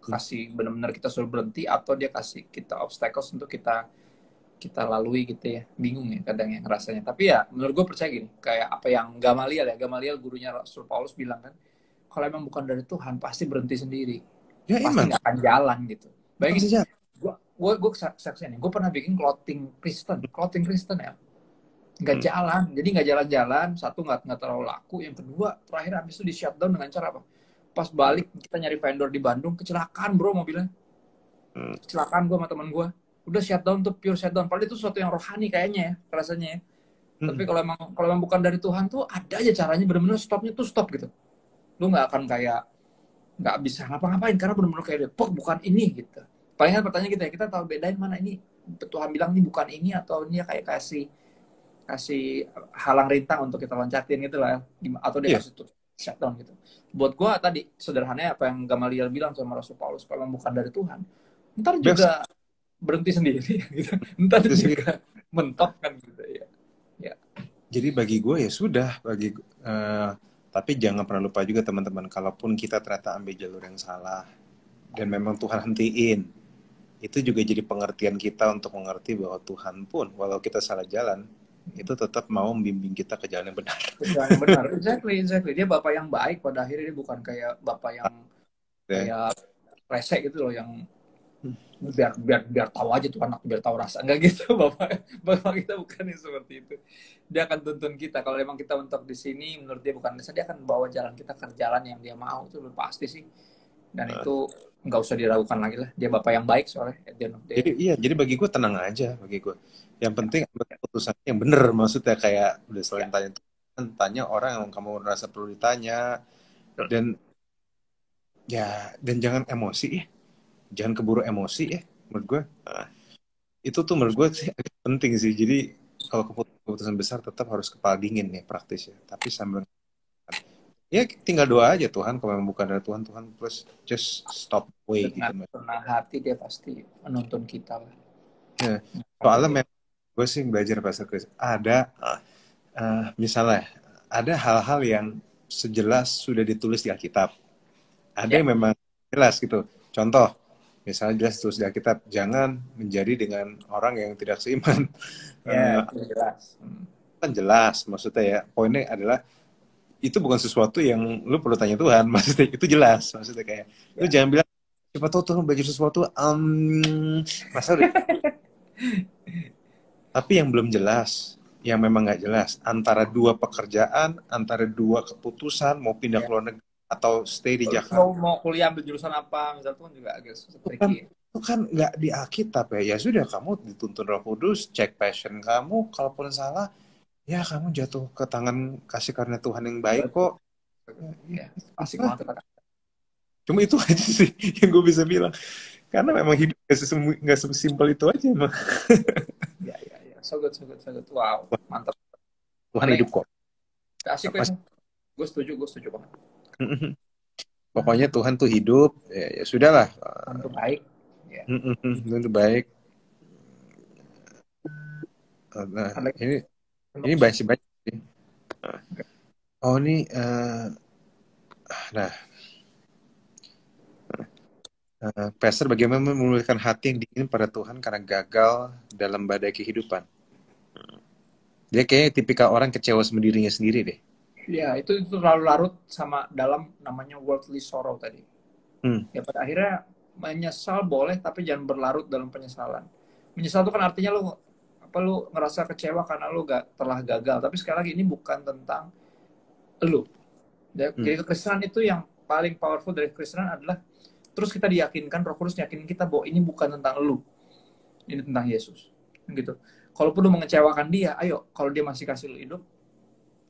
kasih benar-benar kita suruh berhenti, atau dia kasih kita obstacles untuk kita lalui gitu ya. Bingung ya kadang ya rasanya. Tapi ya menurut gue percaya gini, kayak apa yang Gamaliel gurunya Rasul Paulus bilang kan, kalau emang bukan dari Tuhan pasti berhenti sendiri. Ya, pasti nggak akan jalan gitu. Bayangin, gue saksinya nih, gue pernah bikin clothing Kristen ya, nggak jalan. Jadi nggak jalan-jalan, satu nggak terlalu laku, yang kedua terakhir habis itu di shutdown dengan cara apa? Pas balik kita nyari vendor di Bandung, kecelakaan bro mobilnya, kecelakaan gue sama teman gue, udah shutdown tuh, pure shutdown. Padahal itu sesuatu yang rohani kayaknya ya rasanya ya. Tapi kalau emang bukan dari Tuhan tuh ada aja caranya, benar-benar stopnya tuh stop gitu. Lu nggak akan kayak nggak bisa ngapa-ngapain karena benar-benar kayak bukan ini gitu. Palingan pertanyaan kita tahu bedain mana ini Tuhan bilang ini bukan ini, atau ini kayak kasih halang rintang untuk kita loncatin gitu lah, atau dia kasih tuh shutdown gitu. Buat gue tadi sederhananya apa yang Gamaliel bilang sama Rasul Paulus, kalau bukan dari Tuhan ntar juga berhenti sendiri gitu. Ntar juga mentok kan gitu ya. Jadi bagi gue ya sudah, tapi jangan pernah lupa juga teman-teman, kalaupun kita ternyata ambil jalur yang salah dan memang Tuhan hentiin, itu juga jadi pengertian kita untuk mengerti bahwa Tuhan pun walau kita salah jalan itu tetap mau membimbing kita ke jalan yang benar. Jalan yang benar. Exactly. Dia bapak yang baik, pada akhirnya dia bukan kayak bapak yang Ya. kayak rese gitu loh, yang biar tahu aja tuh anak, biar tahu rasa, enggak gitu. Bapak kita bukan yang seperti itu. Dia akan tuntun kita kalau emang kita mentok di sini, menurut dia bukan desa, dia akan bawa jalan kita ke jalan yang dia mau, itu pasti sih. Dan itu nggak usah diragukan lagi lah, dia bapak yang baik soalnya at the end of the day. Jadi iya, jadi bagi gue tenang aja, bagi gue. Yang penting keputusannya yang bener, maksudnya kayak udah selain tanya Tuhan, tanya orang yang kamu merasa perlu ditanya, dan jangan emosi ya, jangan keburu emosi ya, menurut gue. Itu tuh menurut gue sih agak penting sih. Jadi kalau keputusan besar tetap harus kepala dingin ya praktis ya. Tapi sambil ya tinggal doa aja, Tuhan kalau memang bukan dari Tuhan, Tuhan plus just stop way gitu. Dengan senang hati dia pasti menuntun kita lah. Ya, soalnya memang gue sih belajar bahasa Inggris. Ada misalnya ada hal-hal yang sejelas sudah ditulis di Alkitab. Ada yang memang jelas gitu. Contoh, misalnya jelas tulis di Alkitab, jangan menjadi dengan orang yang tidak seiman. Ya, jelas. Kan jelas, maksudnya ya. Poinnya adalah itu bukan sesuatu yang lu perlu tanya Tuhan, maksudnya itu jelas, maksudnya kayak lu jangan bilang siapa tahu Tuhan belajar sesuatu, masa udah. Tapi yang belum jelas, yang memang nggak jelas, antara dua pekerjaan, antara dua keputusan, mau pindah ke luar negeri atau stay di Jakarta. Mau kuliah ambil jurusan apa, misalnya, Tuhan juga agak tricky. Itu kan nggak di Alkitab ya. Ya sudah, kamu dituntun Roh Kudus, cek passion kamu, kalaupun salah, ya kamu jatuh ke tangan kasih karunia Tuhan yang baik kok. Ya, asik banget. Cuma itu aja sih yang gue bisa bilang. Karena memang hidup nggak sesimpel itu aja emang. Ya. So good. Wow, mantap. Tuhan hidup kok. Asik ya. Gue setuju banget. Pokoknya Tuhan tuh hidup, ya sudahlah. Tuhan tuh baik. Ya. Tuhan tuh baik. Nah, ini banyak sih. Oh ini, Pastor bagaimana memulihkan hati yang dingin pada Tuhan karena gagal dalam badai kehidupan? Dia kayaknya tipikal orang kecewa sama dirinya sendiri deh. Ya, itu terlalu larut sama dalam namanya worldly sorrow tadi. Ya pada akhirnya menyesal boleh, tapi jangan berlarut dalam penyesalan. Menyesal itu kan artinya lu ngerasa kecewa karena lu telah gagal. Tapi sekali lagi ini bukan tentang lu. Jadi kekristenan itu yang paling powerful dari kekristenan adalah terus kita diyakinkan, Roh Kudus yakinin kita bahwa ini bukan tentang lu, ini tentang Yesus, gitu. Kalaupun lu mengecewakan dia, ayo, kalau dia masih kasih lu hidup,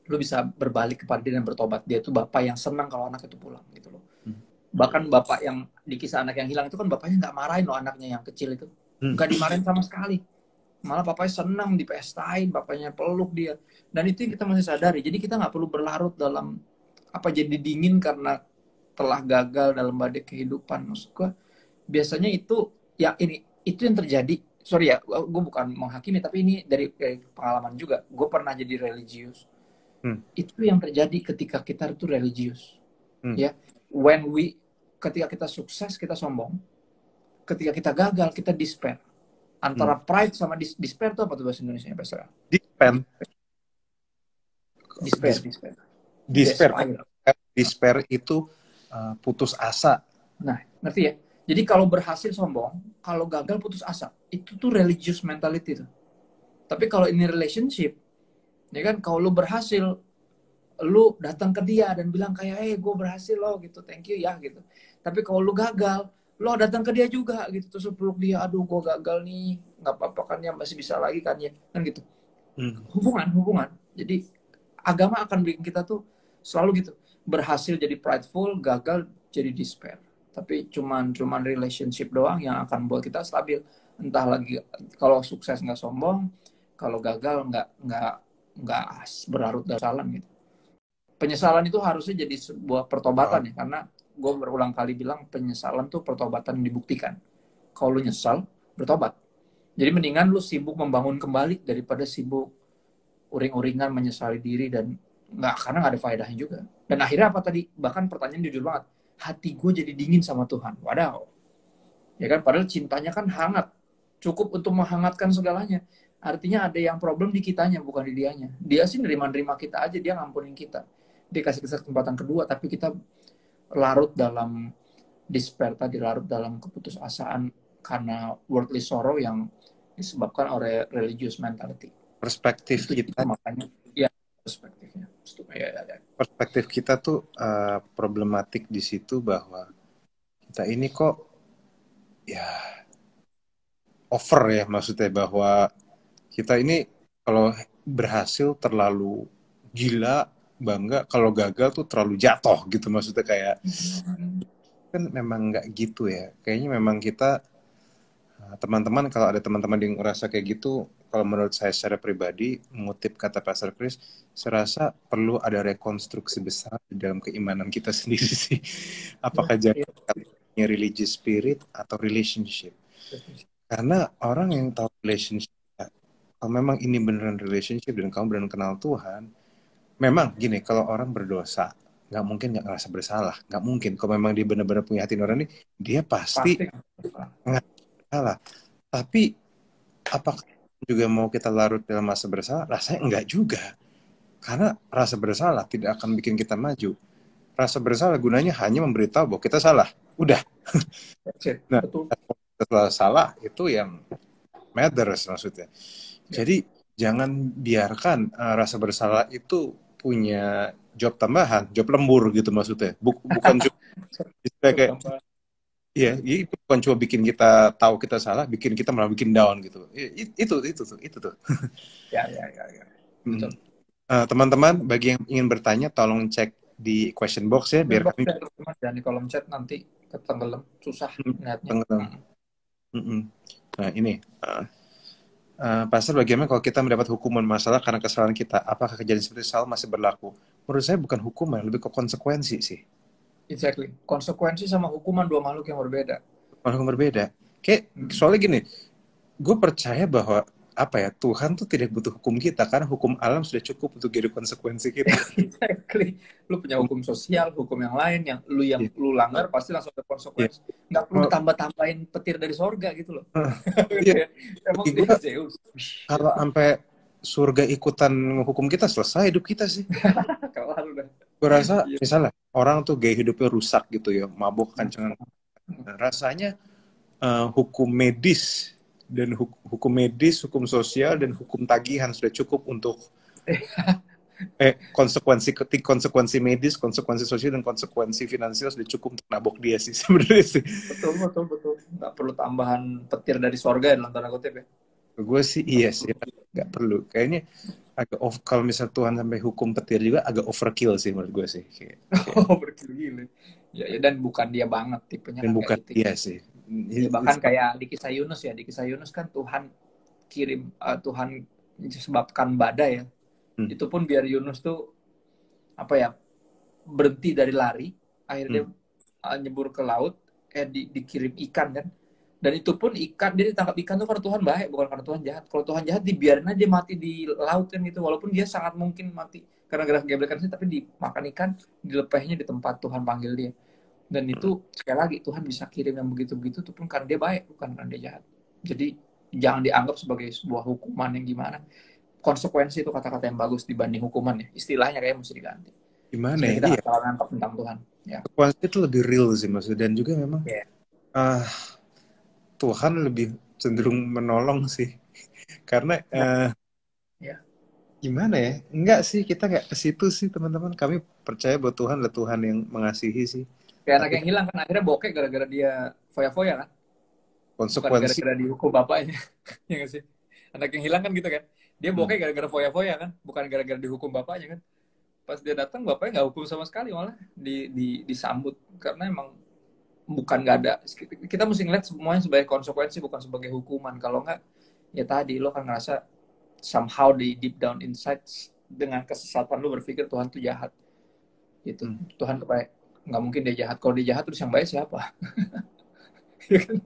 lu bisa berbalik kepada dia dan bertobat. Dia itu bapak yang senang kalau anak itu pulang, gitu loh. Bahkan bapak yang di kisah anak yang hilang itu kan bapaknya nggak marahin loh anaknya yang kecil itu, nggak dimarahin sama sekali. Malah bapaknya senang, dipestain, bapaknya peluk dia. Dan itu yang kita masih sadari. Jadi kita nggak perlu berlarut dalam jadi dingin karena telah gagal dalam badai kehidupan. Maksud gue, biasanya itu yang terjadi. Sorry ya, gue bukan menghakimi, tapi ini dari pengalaman juga. Gue pernah jadi religius. Itu yang terjadi ketika kita itu religius. Ya, ketika kita sukses kita sombong, ketika kita gagal kita despair. Antara pride sama despair itu apa tuh bahasa Indonesia, Pastor? Despair itu putus asa. Nah, ngerti ya? Jadi kalau berhasil sombong, kalau gagal putus asa. Itu tuh religious mentality tuh. Tapi kalau ini relationship, ya kan, kalau lu berhasil, lu datang ke dia dan bilang kayak, gue berhasil loh gitu, thank you ya gitu. Tapi kalau lu gagal, lu datang ke dia juga gitu, terus peluk dia, aduh gue gagal nih, nggak apa-apa kan ya, masih bisa lagi kan ya, kan gitu. Hubungan. Jadi agama akan bikin kita tuh selalu gitu, berhasil jadi prideful, gagal jadi despair. Tapi cuman relationship doang yang akan buat kita stabil. Entah lagi kalau sukses nggak sombong, kalau gagal nggak berlarut dalam penyesalan gitu. Penyesalan itu harusnya jadi sebuah pertobatan ya, karena gue berulang kali bilang penyesalan tuh pertobatan dibuktikan. Kalau lu nyesal, bertobat. Jadi mendingan lu sibuk membangun kembali daripada sibuk uring-uringan menyesali diri dan karena nggak ada faedahnya juga. Dan akhirnya apa tadi? Bahkan pertanyaan jujur banget. Hati gue jadi dingin sama Tuhan. Wadaw. Ya kan, padahal cintanya kan hangat, cukup untuk menghangatkan segalanya. Artinya ada yang problem di kitanya, bukan di dianya. Dia sih nerima-nerima kita aja, dia ngampunin kita. Dia kasih kesempatan kedua, tapi kita larut dalam despair tadi, larut dalam keputusasaan karena worldly sorrow yang disebabkan oleh religious mentality. Perspektif Itu kita, makanya, ya, perspektifnya. Ya, ya, ya. perspektif kita tuh problematik di situ bahwa kita ini kok ya over ya, maksudnya bahwa kita ini kalau berhasil terlalu gila, bangga, kalau gagal tuh terlalu jatuh gitu, maksudnya kayak kan memang nggak gitu ya. Kayaknya memang kita teman-teman, kalau ada teman-teman yang ngerasa kayak gitu, kalau menurut saya secara pribadi, mengutip kata Pastor Chris, saya rasa perlu ada rekonstruksi besar di dalam keimanan kita sendiri sih. Apakah Ya, jadinya religious spirit atau relationship? Karena orang yang tahu relationship, kalau memang ini beneran relationship dan kamu beneran kenal Tuhan, memang gini, kalau orang berdosa, nggak mungkin nggak ngerasa bersalah. Nggak mungkin. Kalau memang dia benar-benar punya hati nurani, dia pasti pasti. nggak salah. Tapi apakah juga mau kita larut dalam rasa bersalah? Rasanya enggak juga. Karena rasa bersalah tidak akan bikin kita maju. Rasa bersalah gunanya hanya memberitahu bahwa kita salah. Udah. Nah, Betul. setelah salah itu yang matters maksudnya. Jadi jangan biarkan rasa bersalah itu punya job tambahan, job lembur gitu maksudnya. Bukan cuma kayak iya, itu bukan cuma bikin kita tahu kita salah, bikin kita malah bikin down gitu. Itu tuh. Ya, ya, ya, ya. Betul. Teman-teman, bagi yang ingin bertanya, tolong cek di question box ya, biar kami Dan di kolom chat nanti ketenggelam, susah lihatnya. tenggelam. Nah ini, Pastor, bagaimana kalau kita mendapat hukuman masalah karena kesalahan kita? Apakah kejadian seperti Saul masih berlaku? Menurut saya bukan hukuman, lebih ke konsekuensi sih. Exactly. Konsekuensi sama hukuman dua makhluk yang berbeda. Orang yang berbeda. Kayak soalnya gini, gue percaya bahwa apa ya, Tuhan tuh tidak butuh hukum kita karena hukum alam sudah cukup untuk jadi konsekuensi kita. Exactly. Lu punya hukum sosial, hukum yang lain yang Iya. lu langgar pasti langsung ada Iya. konsekuensi. Nggak perlu Oh, ditambah-tambahin petir dari sorga gitu loh. iya. Emang Bagi dia gue, Zeus. kalau sampai surga ikutan hukum kita, selesai hidup kita sih. Kalah udah. Gue rasa, Iya. misalnya, orang tuh gaya hidupnya rusak gitu ya, mabuk, kencengan. Rasanya hukum medis dan hukum medis, hukum sosial dan hukum tagihan sudah cukup untuk konsekuensi medis, konsekuensi sosial dan konsekuensi finansial sudah cukup untuk nabok dia sih sebenarnya sih. Betul, betul, betul. Nggak perlu tambahan petir dari sorga dalam tanda kutip ya. Gue sih iya sih, nggak perlu. Kayaknya agak off, kalau misal Tuhan sampai hukum petir juga agak overkill sih menurut gue sih. Oh, bergila-gila. Ya, dan bukan dia banget tipenya Dan kan bukan kayak gitu. dia sih. Ya, bahkan kayak di kisah Yunus ya, di kisah Yunus kan Tuhan kirim Tuhan sebabkan badai ya. Itu pun biar Yunus tuh apa ya, berhenti dari lari, akhirnya nyebur ke laut, dikirim ikan kan. Dan itu pun ikan, dia ditangkap ikan tuh karena Tuhan baik, bukan karena Tuhan jahat. Kalau Tuhan jahat dibiarin aja mati di laut kan gitu, walaupun dia sangat mungkin mati karena gerak gebrekan sih, tapi dimakan ikan, dilepehnya di tempat Tuhan panggil dia. Dan itu sekali lagi Tuhan bisa kirim yang begitu-begitu itu pun karena dia baik, bukan karena dia jahat. Jadi jangan dianggap sebagai sebuah hukuman yang gimana. Konsekuensi itu kata-kata yang bagus dibanding hukuman ya. Istilahnya kayak mesti diganti. Gimana Supaya ya? kita Iya. nggak salah nangkap tentang Tuhan. Ya. Konsekuensi itu lebih real sih maksudnya, dan juga memang Yeah. Tuhan lebih cenderung menolong sih. Karena Ya. gimana ya? Enggak sih, kita nggak ke situ sih teman-teman. Kami percaya bahwa Tuhan adalah Tuhan yang mengasihi sih. Kayak anak Tapi yang hilang kan akhirnya bokeh gara-gara dia foya-foya kan. Bukan konsekuensi, gara-gara dihukum bapaknya. Ya nggak sih? Anak yang hilang kan gitu kan. Dia bokeh gara-gara foya-foya kan. Bukan gara-gara dihukum bapaknya kan. Pas dia datang bapaknya nggak hukum sama sekali, malah disambut. Karena emang bukan nggak ada. Kita mesti ngeliat semuanya sebagai konsekuensi, bukan sebagai hukuman. Kalau nggak, ya tadi lo kan ngerasa somehow di deep down inside dengan kesesatan lo berpikir Tuhan tuh jahat gitu. Tuhan tuh baik, nggak mungkin dia jahat. Kalau dia jahat terus yang baik siapa? Ya kan?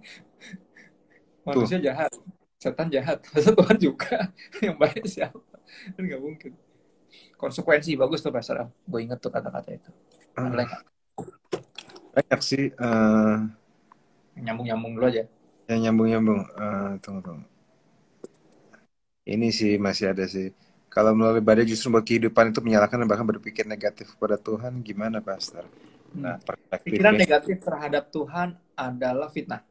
tuh. Manusia jahat, setan jahat, masa Tuhan juga yang baik siapa? Kan nggak mungkin. Konsekuensi bagus tuh Pastor. Gue inget tuh kata-kata itu. Ada nggak? Banyak sih. Nyambung-nyambung dulu aja. Yang nyambung-nyambung. Tunggu. Ini sih masih ada sih. Kalau melalui badai justru buat kehidupan itu menyalahkan dan bahkan berpikir negatif kepada Tuhan, gimana, Pastor? Nah, Pikiran perspektifnya. negatif terhadap Tuhan adalah fitnah.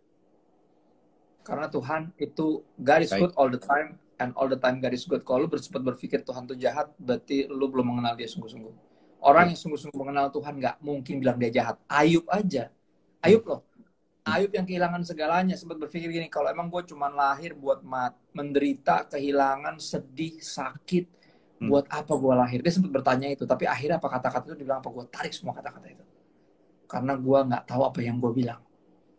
Karena Tuhan itu God is Baik. good all the time, and all the time God is good. Kalau lu sempat berpikir Tuhan itu jahat, berarti lu belum mengenal dia sungguh-sungguh. Orang Ya. yang sungguh-sungguh mengenal Tuhan nggak mungkin bilang dia jahat. Ayub aja. Hmm. Ayub loh. Ayub yang kehilangan segalanya sempat berpikir gini, kalau emang gue cuma lahir buat menderita, kehilangan, sedih, sakit, Hmm. buat apa gue lahir? Dia sempat bertanya itu, tapi akhirnya apa kata-kata itu dibilang apa? Gue tarik semua kata-kata itu. Karena gue nggak tahu apa yang gue bilang.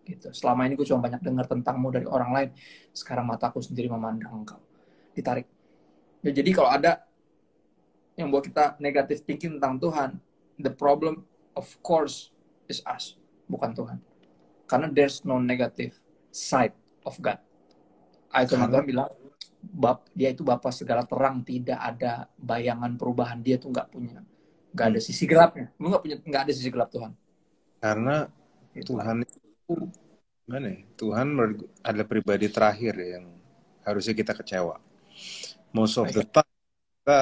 Gitu. Selama ini gue cuma banyak dengar tentangmu dari orang lain. Sekarang mataku sendiri memandang engkau. Ditarik. Ya, jadi kalau ada yang buat kita negatif thinking tentang Tuhan, the problem of course is us, bukan Tuhan. Karena there's no negative side of God. Ayat firman Karena Tuhan bilang, dia itu Bapa segala terang, tidak ada bayangan perubahan. Dia tuh nggak ada sisi gelapnya. Lu nggak ada sisi gelap Tuhan. karena Gitu. Tuhan itu gimana ya? Tuhan adalah pribadi terakhir yang harusnya kita kecewa. Most of the time kita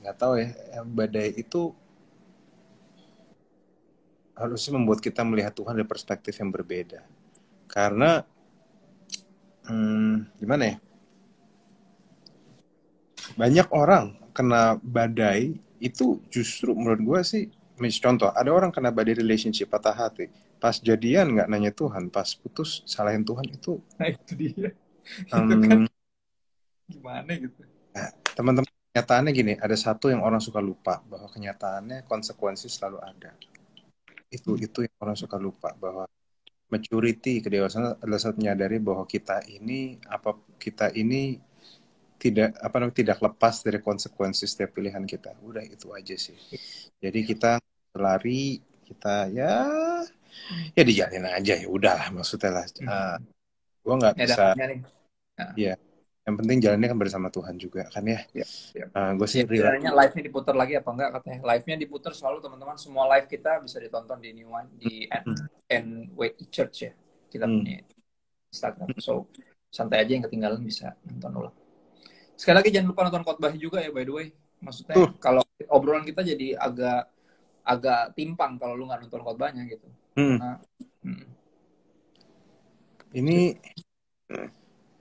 nggak tahu ya, badai itu harusnya membuat kita melihat Tuhan dari perspektif yang berbeda. Karena gimana ya? Banyak orang kena badai itu justru menurut gue sih, contoh, ada orang kena badai relationship, patah hati. Pas jadian nggak nanya Tuhan, pas putus salahin Tuhan itu. Nah itu dia. Itu kan gimana gitu. Nah, teman-teman, kenyataannya gini, ada satu yang orang suka lupa, bahwa kenyataannya konsekuensi selalu ada. Itu yang orang suka lupa, bahwa maturity, kedewasaan adalah saat menyadari bahwa kita ini tidak lepas dari konsekuensi setiap pilihan kita. Udah itu aja sih. Jadi kita lari, kita ya dijalanin aja, ya udahlah maksudnya lah. Gue nggak bisa. Nih. Ya, yang penting jalannya kan bersama Tuhan juga kan ya. Gue sih Sebenarnya live-nya diputar lagi apa enggak katanya. Live-nya diputar selalu teman-teman. Semua live kita bisa ditonton di New One di NWI Church ya. Kita punya Instagram. So santai aja, yang ketinggalan bisa nonton ulang. Sekali lagi jangan lupa nonton khotbah juga ya, by the way. Maksudnya kalau obrolan kita jadi agak timpang kalau lu nggak nonton khotbahnya gitu. Karena ini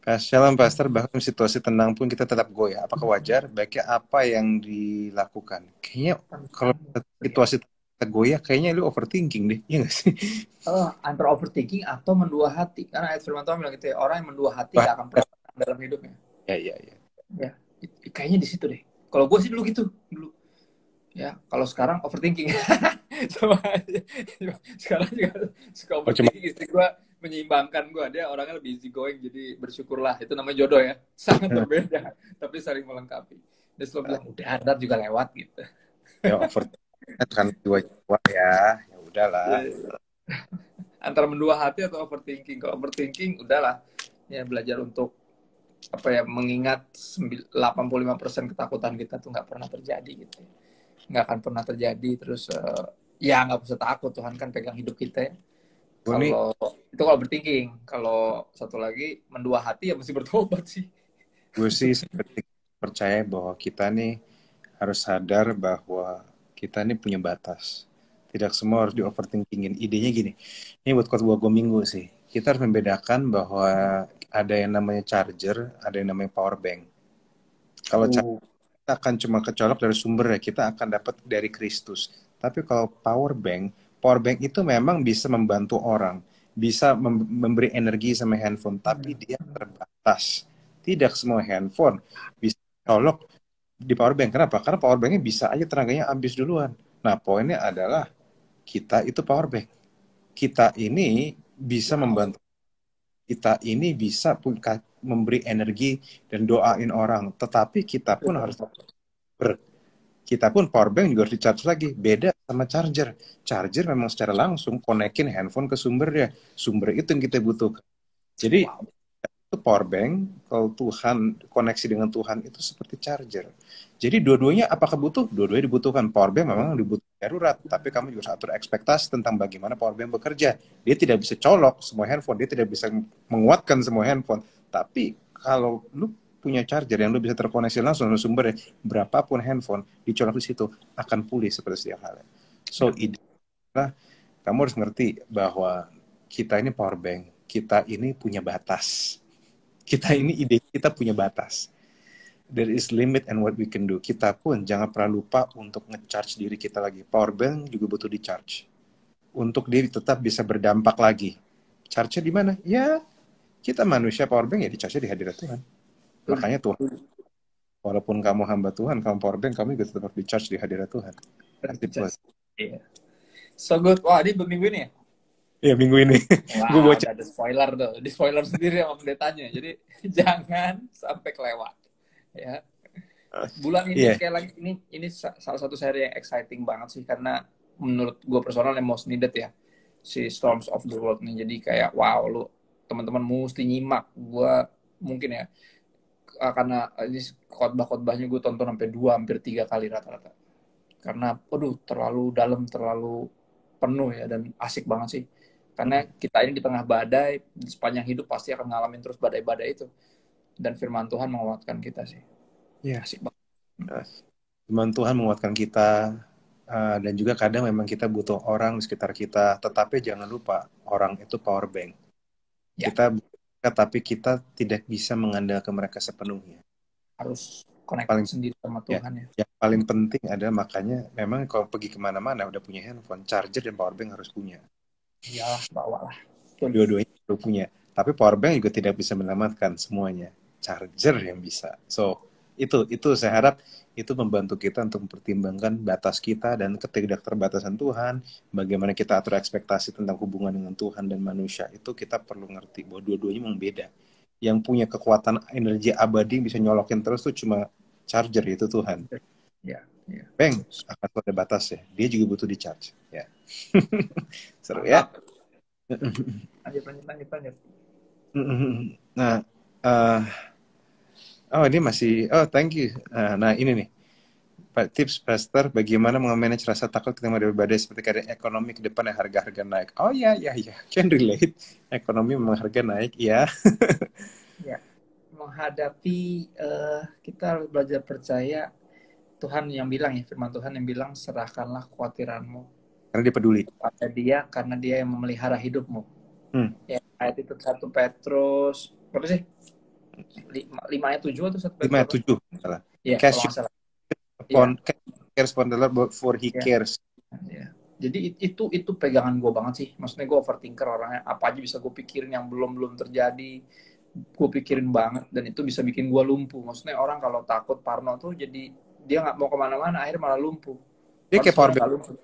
Shalom Pastor, bahkan situasi tenang pun kita tetap goyah. Apakah wajar? Baiknya apa yang dilakukan? Kayaknya kalau situasi kita goyah, kayaknya lu overthinking deh, iya nggak sih? Antara overthinking atau mendua hati. Karena ayat firman Tuhan bilang gitu ya, orang yang mendua hati nggak akan pernah dalam hidupnya. Ya, kayaknya di situ deh. Kalau gue sih dulu gitu, ya kalau sekarang overthinking. Sama aja. Sekarang juga suka overthinking. Istri gue menyeimbangkan gue, dia orangnya lebih easy going, jadi bersyukurlah, itu namanya jodoh ya, sangat berbeda tapi saling melengkapi. Dia selalu bilang udah adat juga lewat gitu. Ya overthinking kan jiwa ya udahlah. Antara mendua hati atau overthinking. Kalau overthinking udahlah ya, belajar untuk mengingat 85% ketakutan kita tuh nggak pernah terjadi gitu, nggak akan pernah terjadi. Terus ya nggak usah takut, Tuhan kan pegang hidup kita ya. Kalau itu kalau overthinking. Kalau satu lagi mendua hati ya mesti bertobat sih. Gue sih seperti percaya bahwa kita nih harus sadar bahwa kita nih punya batas. Tidak semua harus di overthinkingin. Idenya gini, ini buat khotbah gue minggu sih. Kita harus membedakan bahwa ada yang namanya charger, ada yang namanya power bank. Kalau charger, kita akan cuma kecolok dari sumber ya, kita akan dapat dari Kristus. Tapi kalau power bank itu memang bisa membantu orang, bisa memberi energi sama handphone, tapi dia terbatas. Tidak semua handphone bisa colok di power bank. Kenapa? Karena power banknya bisa aja tenaganya habis duluan. Nah, poinnya adalah kita itu power bank. Kita ini bisa membantu. Kita ini bisa memberi energi dan doain orang. Tetapi kita pun harus kita pun power bank juga harus di-charge lagi. Beda sama charger. Charger memang secara langsung konekin handphone ke sumbernya. Sumber itu yang kita butuhkan. Jadi itu power bank, kalau Tuhan, koneksi dengan Tuhan itu seperti charger. Jadi dua-duanya apakah butuh? Dua-duanya dibutuhkan. Power bank memang dibutuhkan darurat, tapi kamu juga harus atur ekspektasi tentang bagaimana power bank bekerja. Dia tidak bisa colok semua handphone, dia tidak bisa menguatkan semua handphone. Tapi kalau lu punya charger yang lu bisa terkoneksi langsung dengan sumbernya, berapapun handphone dicolok di situ akan pulih seperti setiap hal. So, idealnya kamu harus ngerti bahwa kita ini power bank, kita ini punya batas. Kita ini ide kita punya batas. There is limit and what we can do. Kita pun jangan pernah lupa untuk nge-charge diri kita lagi. Power bank juga butuh di-charge. Untuk diri tetap bisa berdampak lagi. Charge-nya di mana? Ya, kita manusia power bank ya di-charge di hadirat Tuhan. Makanya Tuhan, walaupun kamu hamba Tuhan, kamu power bank, kamu juga tetap di-charge di hadirat Tuhan. Iya. So good. Wah, ini minggu ini ya? Iya, minggu ini. Wah, Gue udah ada spoiler tuh. Di spoiler sendiri sama pendetanya. Jadi jangan sampai kelewat. Ya. Bulan ini sekali lagi ini salah satu seri yang exciting banget sih, karena menurut gue personal yang most needed ya, si Storms of the World nih. Jadi kayak wow, lu teman-teman mesti nyimak. Gue mungkin ya karena ini khotbah-khotbahnya gue tonton sampai 2 hampir 3 kali rata-rata. Karena aduh terlalu dalam, terlalu penuh ya, dan asik banget sih. Karena kita ini di tengah badai, sepanjang hidup pasti akan ngalamin terus badai-badai itu. Dan firman Tuhan menguatkan kita sih. Iya. Asik banget. Firman Tuhan menguatkan kita, dan juga kadang memang kita butuh orang di sekitar kita, tetapi jangan lupa orang itu power bank. Ya. Tapi kita tidak bisa mengandalkan mereka sepenuhnya. Harus connect sendiri sama Tuhan ya. Yang paling penting adalah, makanya memang kalau pergi kemana-mana udah punya handphone, charger dan power bank harus punya. Iyalah, bawalah. Dua-duanya perlu punya. Tapi power bank juga tidak bisa menyelamatkan semuanya. Charger yang bisa. So, itu saya harap itu membantu kita untuk mempertimbangkan batas kita dan ketidakterbatasan Tuhan, bagaimana kita atur ekspektasi tentang hubungan dengan Tuhan dan manusia. Itu kita perlu ngerti bahwa dua-duanya memang beda. Yang punya kekuatan energi abadi bisa nyolokin terus tuh cuma charger, itu Tuhan. Ya. Bank akan ada batas ya. Dia juga butuh di charge. Ya. Seru ya. Lanjut. Nah, ini masih, thank you. Nah, ini nih, tips Pastor, bagaimana memanage rasa takut ketika menghadapi badai seperti keadaan ekonomi ke depan yang harga-harga naik. Oh ya, can relate. Ekonomi memang harga naik, ya. Ya, menghadapi, kita harus belajar percaya Tuhan yang bilang ya, firman Tuhan yang bilang, serahkanlah kekhawatiranmu karena dia peduli pada Dia, karena Dia yang memelihara hidupmu. Ya, ayat itu 1 Petrus berapa sih? 5 ayat 7 atau 1 Petrus 5 ayat 7 salah. Ya, Cash kalau nggak salah. Cares upon the Lord for He cares. Ya. Jadi itu pegangan gue banget sih. Maksudnya gue overthinker orangnya. Apa aja bisa gue pikirin yang belum terjadi. Gue pikirin banget. Dan itu bisa bikin gue lumpuh. Maksudnya orang kalau takut parno tuh jadi dia nggak mau kemana-mana. Akhirnya malah lumpuh. Dia kayak power bocor.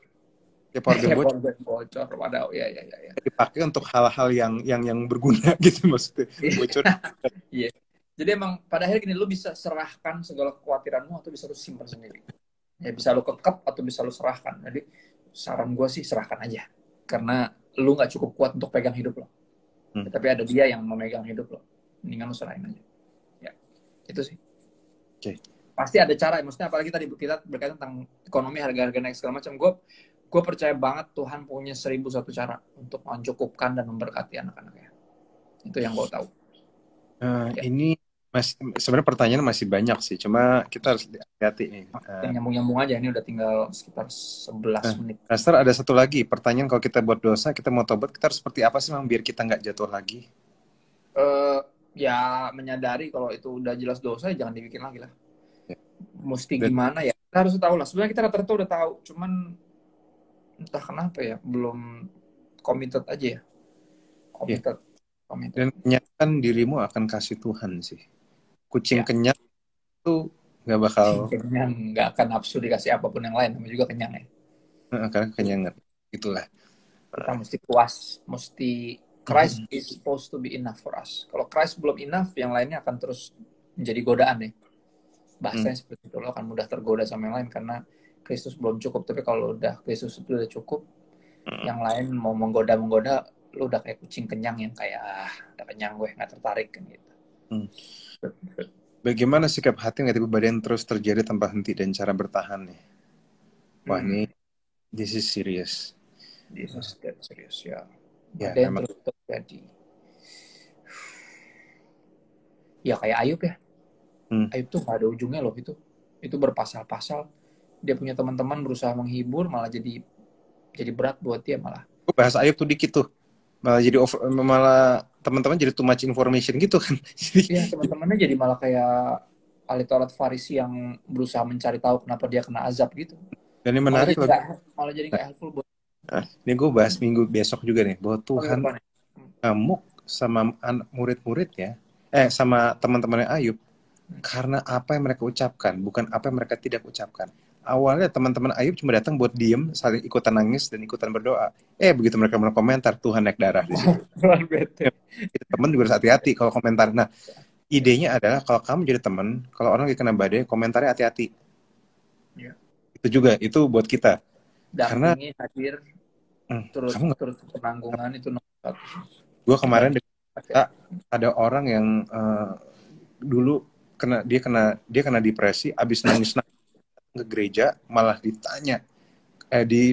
Waduh, ya. Dipakai untuk hal-hal yang berguna gitu maksudnya. Bocor. Iya. Jadi emang pada akhirnya gini, lu bisa serahkan segala kekhawatiranmu atau bisa lu simpan sendiri. Ya bisa lu kekep atau bisa lu serahkan. Jadi saran gue sih serahkan aja. Karena lu gak cukup kuat untuk pegang hidup lo. Tapi ada Dia yang memegang hidup lo. Mendingan lu serahin aja. Ya, itu sih. Okay. Pasti ada cara. Maksudnya apalagi tadi kita berkaitan tentang ekonomi, harga-harga naik segala macam. Gue percaya banget Tuhan punya 1001 cara untuk mencukupkan dan memberkati anak-anaknya. Itu yang gue tahu. Ini sebenarnya pertanyaan masih banyak sih, cuma kita harus hati-hati nih. Nyambung-nyambung aja, ini udah tinggal sekitar 11 menit. Pastor, ada satu lagi pertanyaan, kalau kita buat dosa, kita mau tobat, kita harus seperti apa sih biar kita nggak jatuh lagi? Ya menyadari kalau itu udah jelas dosa, ya jangan dibikin lagi lah. Mesti gimana ya? Kita harus tahu lah. Sebenarnya kita rata-rata udah tahu, cuman entah kenapa ya belum committed aja ya. Committed. Dan kenyatan dirimu akan kasih Tuhan sih. Kucing kenyang itu nggak bakal kenyang, nggak akan nafsu dikasih apapun yang lain, namanya juga kenyang ya. Karena kenyangan, itulah. Kita mesti puas, mesti Christ is supposed to be enough for us. Kalau Christ belum enough, yang lainnya akan terus menjadi godaan ya. Bahasanya seperti itu, lo akan mudah tergoda sama yang lain karena Kristus belum cukup. Tapi kalau udah Kristus itu udah cukup, yang lain mau menggoda, lo udah kayak kucing kenyang yang kayak udah kenyang gue, nggak tertarik kan gitu. Bagaimana sikap hati yang tiba-tiba badai yang terus terjadi tanpa henti dan cara bertahan nih? Wah ini, this is serious. This is that serius ya. Ya Badai yang memang. terus terjadi. Ya kayak Ayub ya. Hmm. Ayub tuh gak ada ujungnya loh itu. Itu berpasal-pasal. Dia punya teman-teman berusaha menghibur, malah jadi berat buat dia malah. Gue bahas Ayub tuh dikit tuh. Malah teman-teman jadi too much information gitu kan. Jadi Iya, teman-temannya jadi malah kayak ahli Taurat Farisi yang berusaha mencari tahu kenapa dia kena azab gitu. dan yang Malah menarik jadi loh. nggak malah jadi nggak helpful buat Ini gue bahas minggu besok juga nih bahwa minggu Tuhan depan. ngamuk sama murid-muridnya, sama teman-temannya Ayub karena apa yang mereka ucapkan, bukan apa yang mereka tidak ucapkan. Awalnya teman-teman Ayub cuma datang buat diem, saling ikutan nangis dan ikutan berdoa. Begitu mereka mulai komentar, Tuhan naik darah di situ. Tuhan bete. Teman juga harus hati-hati kalau komentar. Nah, idenya adalah kalau kamu jadi teman, kalau orang lagi kena badai, komentarnya hati-hati. Ya. Itu juga, itu buat kita. Karena Dampingi, hadir, terus kamu nggak, terus penanggungan itu nomor satu. gue kemarin Bantu. ada orang yang dulu dia kena depresi, abis nangis ke gereja malah ditanya,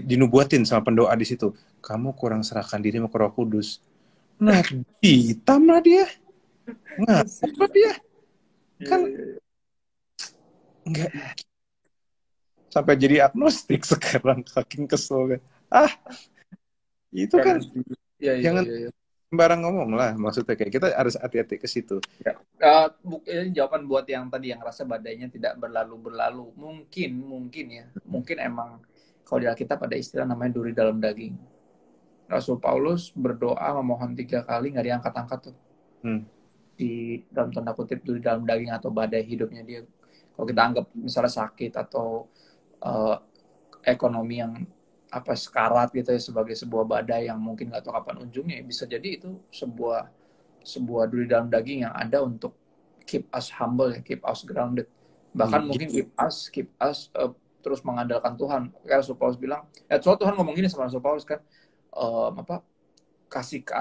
dinubuatin sama pendoa di situ, kamu kurang serahkan diri sama Roh Kudus. Nah, hitam lah dia, ngapa lah dia, kan nggak, sampai jadi agnostik sekarang, saking kesel kan. Itu kan Ya, ya, jangan ya, ya. sembarang ngomong lah, maksudnya kayak kita harus hati-hati ke situ. Ya. Ini jawaban buat yang tadi yang rasa badainya tidak berlalu-berlalu. Mungkin ya. Mungkin emang kalau di Alkitab ada istilah namanya duri dalam daging. Rasul Paulus berdoa memohon 3 kali nggak diangkat-angkat tuh. Di dalam tanda kutip duri dalam daging atau badai hidupnya dia. Kalau kita anggap misalnya sakit atau ekonomi yang sekarat gitu ya sebagai sebuah badai yang mungkin nggak tahu kapan ujungnya, bisa jadi itu sebuah duri dalam daging yang ada untuk keep us humble ya, keep us grounded, bahkan mungkin keep us terus mengandalkan Tuhan. Kayak Rasul Paulus bilang, soal Tuhan ngomong gini sama Rasul Paulus kan,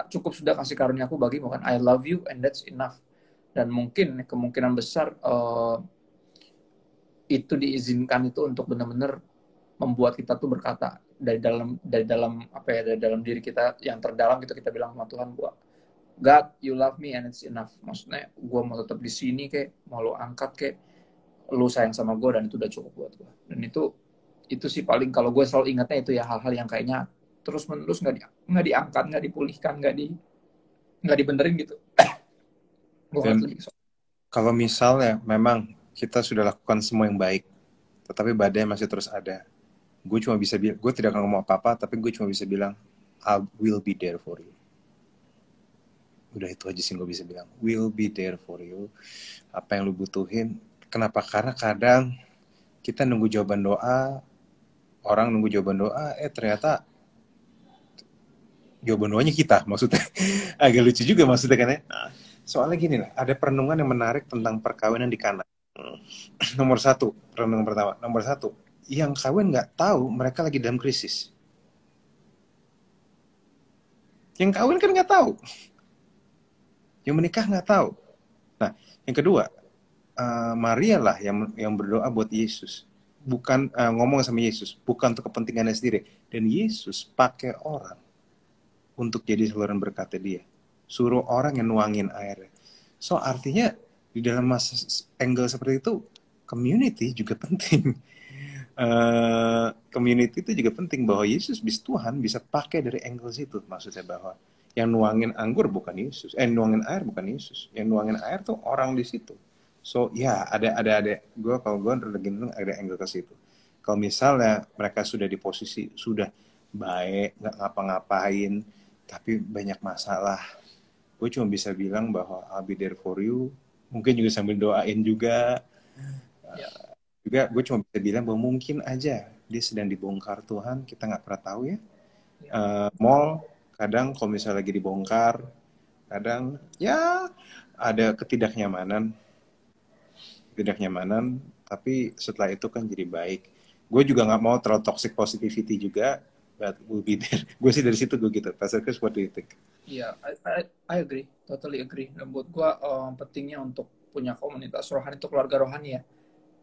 cukup sudah kasih karuniaku bagimu kan, I love you and that's enough. Dan mungkin kemungkinan besar itu diizinkan itu untuk benar-benar membuat kita tuh berkata dari dalam diri kita yang terdalam gitu, kita bilang sama Tuhan, God, you love me and it's enough. Maksudnya gue mau tetap di sini kayak mau lo angkat kayak lo sayang sama gue dan itu udah cukup buat gue. Dan itu sih paling kalau gue selalu ingatnya itu ya, hal-hal yang kayaknya terus menerus nggak diangkat, nggak dipulihkan, nggak dibenerin gitu. Dan kalau misalnya memang kita sudah lakukan semua yang baik, tetapi badai masih terus ada, gue cuma bisa bilang, gue tidak akan ngomong apa-apa, tapi gue cuma bisa bilang, I will be there for you. Udah itu aja sih gue bisa bilang, will be there for you. Apa yang lu butuhin. Kenapa? Karena kadang kita nunggu jawaban doa, orang nunggu jawaban doa, ternyata jawaban doanya kita, maksudnya. Agak lucu juga maksudnya kan ya. Soalnya gini lah, ada perenungan yang menarik tentang perkawinan di Kana. Nomor 1, perenungan pertama. Nomor 1, yang kawin nggak tahu mereka lagi dalam krisis. Yang kawin kan nggak tahu. Yang menikah nggak tahu. Nah, yang kedua, Maria lah yang berdoa buat Yesus. Bukan ngomong sama Yesus, bukan untuk kepentingannya sendiri. Dan Yesus pakai orang untuk jadi saluran berkatnya dia. Suruh orang yang nuangin airnya. So artinya di dalam masa angle seperti itu, community juga penting. Community itu juga penting, bahwa Yesus Tuhan bisa pakai dari angle situ. Maksudnya bahwa yang nuangin anggur bukan Yesus, nuangin air bukan Yesus, yang nuangin air tuh orang di situ. So ya ada kalau gue ada angle ke situ. Kalau misalnya mereka sudah di posisi sudah baik, nggak ngapa-ngapain, tapi banyak masalah, gue cuma bisa bilang bahwa I'll be there for you. Mungkin juga sambil doain juga. Juga gue cuma bisa bilang bahwa mungkin aja dia sedang dibongkar Tuhan, kita nggak pernah tahu ya. Mall kadang kalau misalnya lagi dibongkar, kadang ya ada ketidaknyamanan, tapi setelah itu kan jadi baik. Gue juga nggak mau terlalu toxic positivity juga, but we'll be there. Gue sih dari situ gue gitu. Pastor Chris, what do you think? Iya, I agree, totally agree. Dan buat gue pentingnya untuk punya komunitas rohani itu keluarga rohani ya,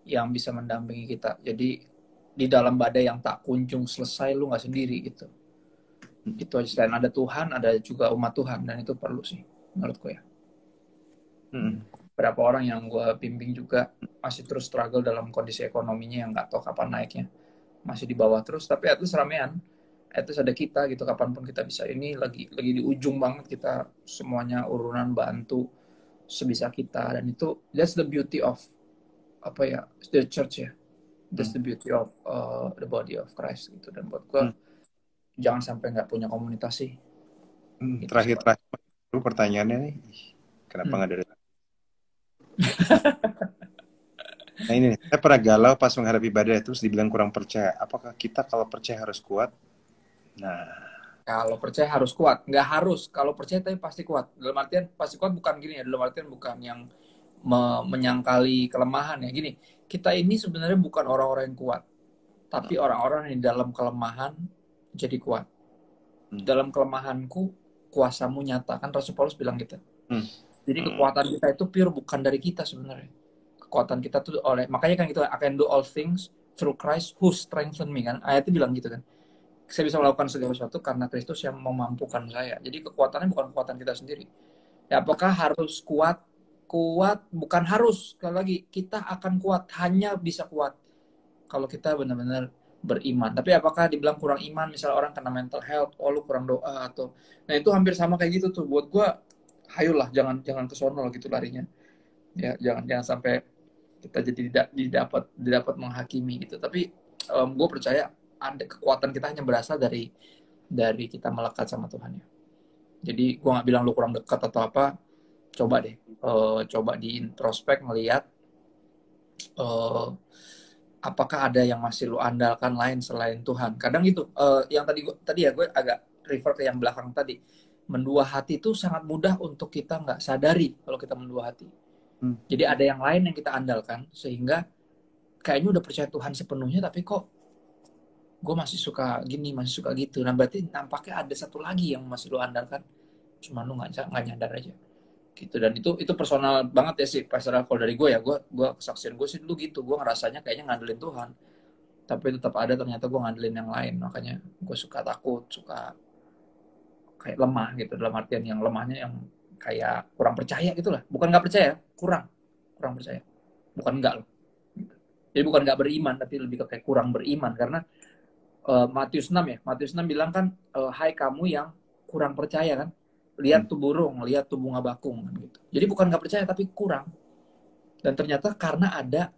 yang bisa mendampingi kita. Jadi di dalam badai yang tak kunjung selesai, lu nggak sendiri gitu. Itu aja, selain ada Tuhan, ada juga umat Tuhan, dan itu perlu sih menurutku ya. Berapa orang yang gue bimbing juga masih terus struggle dalam kondisi ekonominya yang nggak tahu kapan naiknya, masih di bawah terus, tapi at least ramean, at least ada kita gitu, kapanpun kita bisa. Ini lagi di ujung banget, kita semuanya urunan bantu sebisa kita, dan itu that's the beauty of apa ya, the church ya, that's the beauty of the body of Christ gitu. Dan buat gue jangan sampai nggak punya komunitas sih. Terakhir lu pertanyaannya nih, kenapa nggak dari nah ini nih, saya pernah galau pas menghadapi badai terus dibilang kurang percaya. Apakah kita kalau percaya harus kuat? Nah, kalau percaya harus kuat, nggak harus. Kalau percaya tapi pasti kuat. Dalam artian pasti kuat bukan gini ya. Dalam artian bukan yang menyangkali kelemahan ya. Gini, kita ini sebenarnya bukan orang-orang yang kuat, tapi orang-orang yang dalam kelemahan jadi kuat. Dalam kelemahanku kuasamu nyata, kan Rasul Paulus bilang gitu. Jadi kekuatan kita itu pure bukan dari kita sebenarnya. Kekuatan kita tuh oleh, makanya kan kita akan do all things through Christ who strengthen me, kan ayatnya bilang gitu kan. Saya bisa melakukan segala sesuatu karena Kristus yang memampukan saya. Jadi kekuatannya bukan kekuatan kita sendiri ya. Apakah harus kuat bukan harus. Sekali lagi, kita akan kuat, hanya bisa kuat kalau kita benar-benar beriman. Tapi apakah dibilang kurang iman, misalnya orang kena mental health, lu kurang doa, atau nah itu hampir sama kayak gitu tuh. Buat gue, hayulah jangan ke sono gitu larinya ya. Jangan sampai kita jadi didapat menghakimi gitu. Tapi gue percaya ada kekuatan kita hanya berasal dari kita melekat sama Tuhan ya. Jadi gue nggak bilang lu kurang dekat atau apa. Coba deh, coba di introspek ngelihat apakah ada yang masih lu andalkan lain selain Tuhan. Kadang itu yang tadi ya gue agak refer ke yang belakang tadi. Mendua hati itu sangat mudah untuk kita nggak sadari kalau kita mendua hati. Jadi ada yang lain yang kita andalkan, sehingga kayaknya udah percaya Tuhan sepenuhnya, tapi kok gue masih suka gini, masih suka gitu. Nah berarti nampaknya ada satu lagi yang masih lu andalkan, cuma lu nggak nyadar aja gitu. Dan itu personal banget ya sih, personal. Kalau dari gue ya, gue kesaksian gue sih dulu gitu. Gue ngerasanya kayaknya ngandelin Tuhan, tapi tetap ada ternyata gue ngandelin yang lain. Makanya gue suka takut, suka kayak lemah gitu. Dalam artian yang lemahnya yang kayak kurang percaya gitu lah. Bukan nggak percaya, kurang percaya. Bukan enggak loh. Jadi bukan nggak beriman, tapi lebih ke kayak kurang beriman. Karena Matius 6 ya, Matius 6 bilang kan, hai kamu yang kurang percaya kan, lihat tuh burung, lihat tuh bunga bakung kan, gitu. Jadi bukan nggak percaya, tapi kurang. Dan ternyata karena ada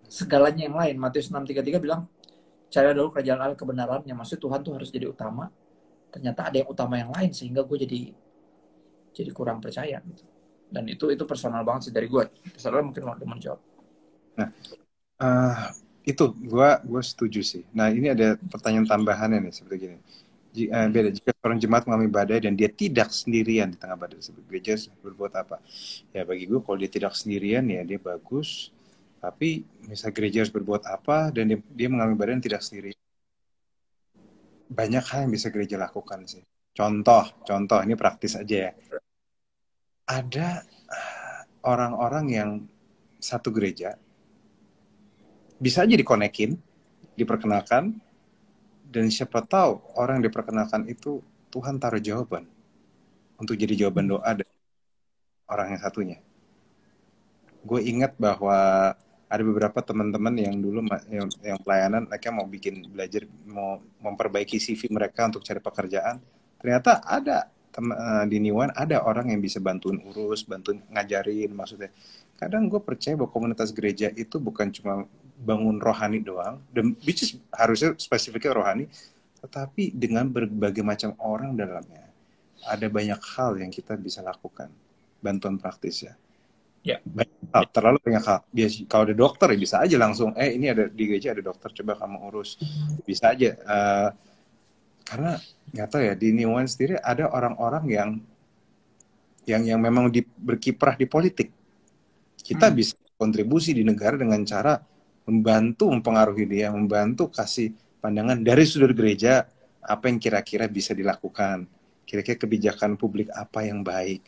segalanya yang lain. Matius 6:33 bilang, cari dulu kerajaan Allah, kebenarannya. Maksud Tuhan tuh harus jadi utama. Ternyata ada yang utama yang lain, sehingga gue jadi kurang percaya gitu. Dan itu personal banget sih dari gue. Personal mungkin lo mau jawab. Nah, itu gue setuju sih. Nah ini ada pertanyaan tambahannya nih seperti gini. Beda, jika seorang jemaat mengalami badai dan dia tidak sendirian di tengah badai tersebut, gereja berbuat apa? Ya bagi gue kalau dia tidak sendirian ya dia bagus. Tapi misal gereja harus berbuat apa dan dia mengalami badai dan tidak sendirian, banyak hal yang bisa gereja lakukan sih. Contoh ini praktis aja ya. Ada orang-orang yang satu gereja bisa aja dikonekin, diperkenalkan, dan siapa tahu orang yang diperkenalkan itu Tuhan taruh jawaban untuk jadi jawaban doa dari orang yang satunya. Gue ingat bahwa ada beberapa teman-teman yang dulu yang pelayanan, mereka mau belajar, mau memperbaiki CV mereka untuk cari pekerjaan. Ternyata ada di Niwan ada orang yang bisa bantuin ngajarin. Maksudnya kadang gue percaya bahwa komunitas gereja itu bukan cuma bangun rohani doang, dan which is harusnya spesifiknya rohani, tetapi dengan berbagai macam orang dalamnya. Ada banyak hal yang kita bisa lakukan, bantuan praktis ya. Ya. Terlalu banyak hal. Kalau ada dokter ya bisa aja langsung, ini ada di gereja ada dokter, coba kamu urus. Bisa aja. Karena nggak tahu ya, di Niwan sendiri ada orang-orang yang memang berkiprah di politik. Kita bisa kontribusi di negara dengan cara membantu mempengaruhi dia, membantu kasih pandangan dari sudut gereja apa yang kira-kira bisa dilakukan, kira-kira kebijakan publik apa yang baik.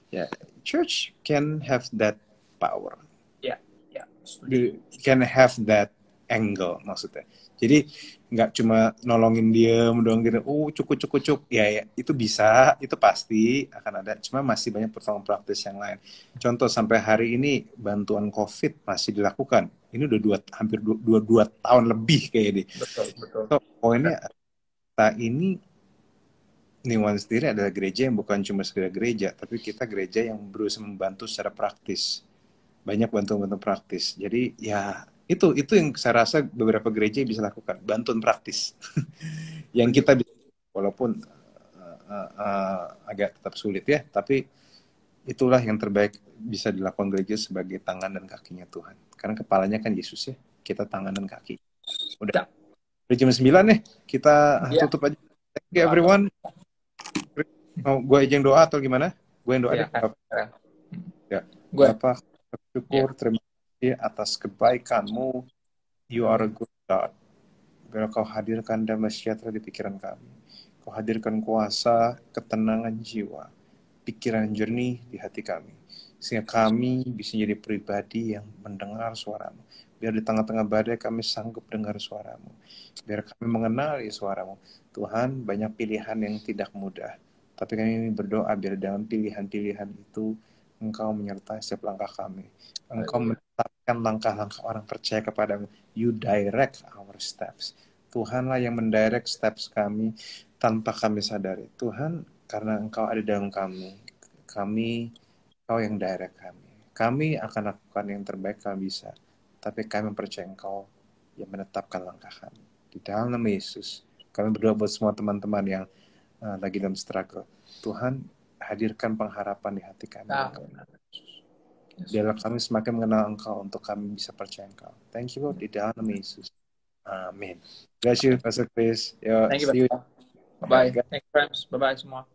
Ya, church can have that power. Ya, ya, setuju. Can have that angle maksudnya. Jadi nggak cuma nolongin dia doang gitu, cukup, ya itu bisa, itu pasti akan ada. Cuma masih banyak pertolongan praktis yang lain. Contoh sampai hari ini bantuan COVID masih dilakukan. Ini udah hampir dua tahun lebih kayak ini. Betul, betul. So, poinnya kita ini New sendiri adalah gereja yang bukan cuma sekedar gereja, tapi kita gereja yang berusaha membantu secara praktis. Banyak bantuan-bantuan praktis. Jadi ya itu yang saya rasa beberapa gereja bisa lakukan, bantuan praktis. Yang kita bisa, walaupun agak tetap sulit ya, tapi itulah yang terbaik bisa dilakukan gereja sebagai tangan dan kakinya Tuhan. Karena kepalanya kan Yesus ya, kita tangan dan kaki. Udah. Udah jam 9 nih, kita tutup aja. Thank you everyone. Mau gue izin doa atau gimana? Gue yang doa deh. Ya. Bapak, bersyukur, terima kasih atas kebaikan-Mu. You are a good God. Biar Kau hadirkan damai sejahtera di pikiran kami. Kau hadirkan kuasa, ketenangan jiwa, pikiran jernih di hati kami. Sehingga kami bisa jadi pribadi yang mendengar suara-Mu. Biar di tengah-tengah badai kami sanggup dengar suara-Mu. Biar kami mengenali suara-Mu. Tuhan, banyak pilihan yang tidak mudah. Tapi kami berdoa biar dalam pilihan-pilihan itu Engkau menyertai setiap langkah kami. Engkau menetapkan langkah-langkah orang percaya kepadamu. You direct our steps. Tuhanlah yang mendirect steps kami tanpa kami sadari. Tuhan, karena Engkau ada dalam kami, Engkau yang direct kami. Kami akan lakukan yang terbaik kami bisa. Tapi kami percaya Engkau yang menetapkan langkah kami. Di dalam nama Yesus, kami berdoa buat semua teman-teman yang lagi dalam struggle. Tuhan, hadirkan pengharapan di hati kami. Biarlah kami semakin mengenal Engkau untuk kami bisa percaya Engkau. Thank you Lord, di dalam nama Yesus. Amin. Bless you, Pastor Chris. Thank you, Bye-bye. Thank you, friends. Bye-bye semua.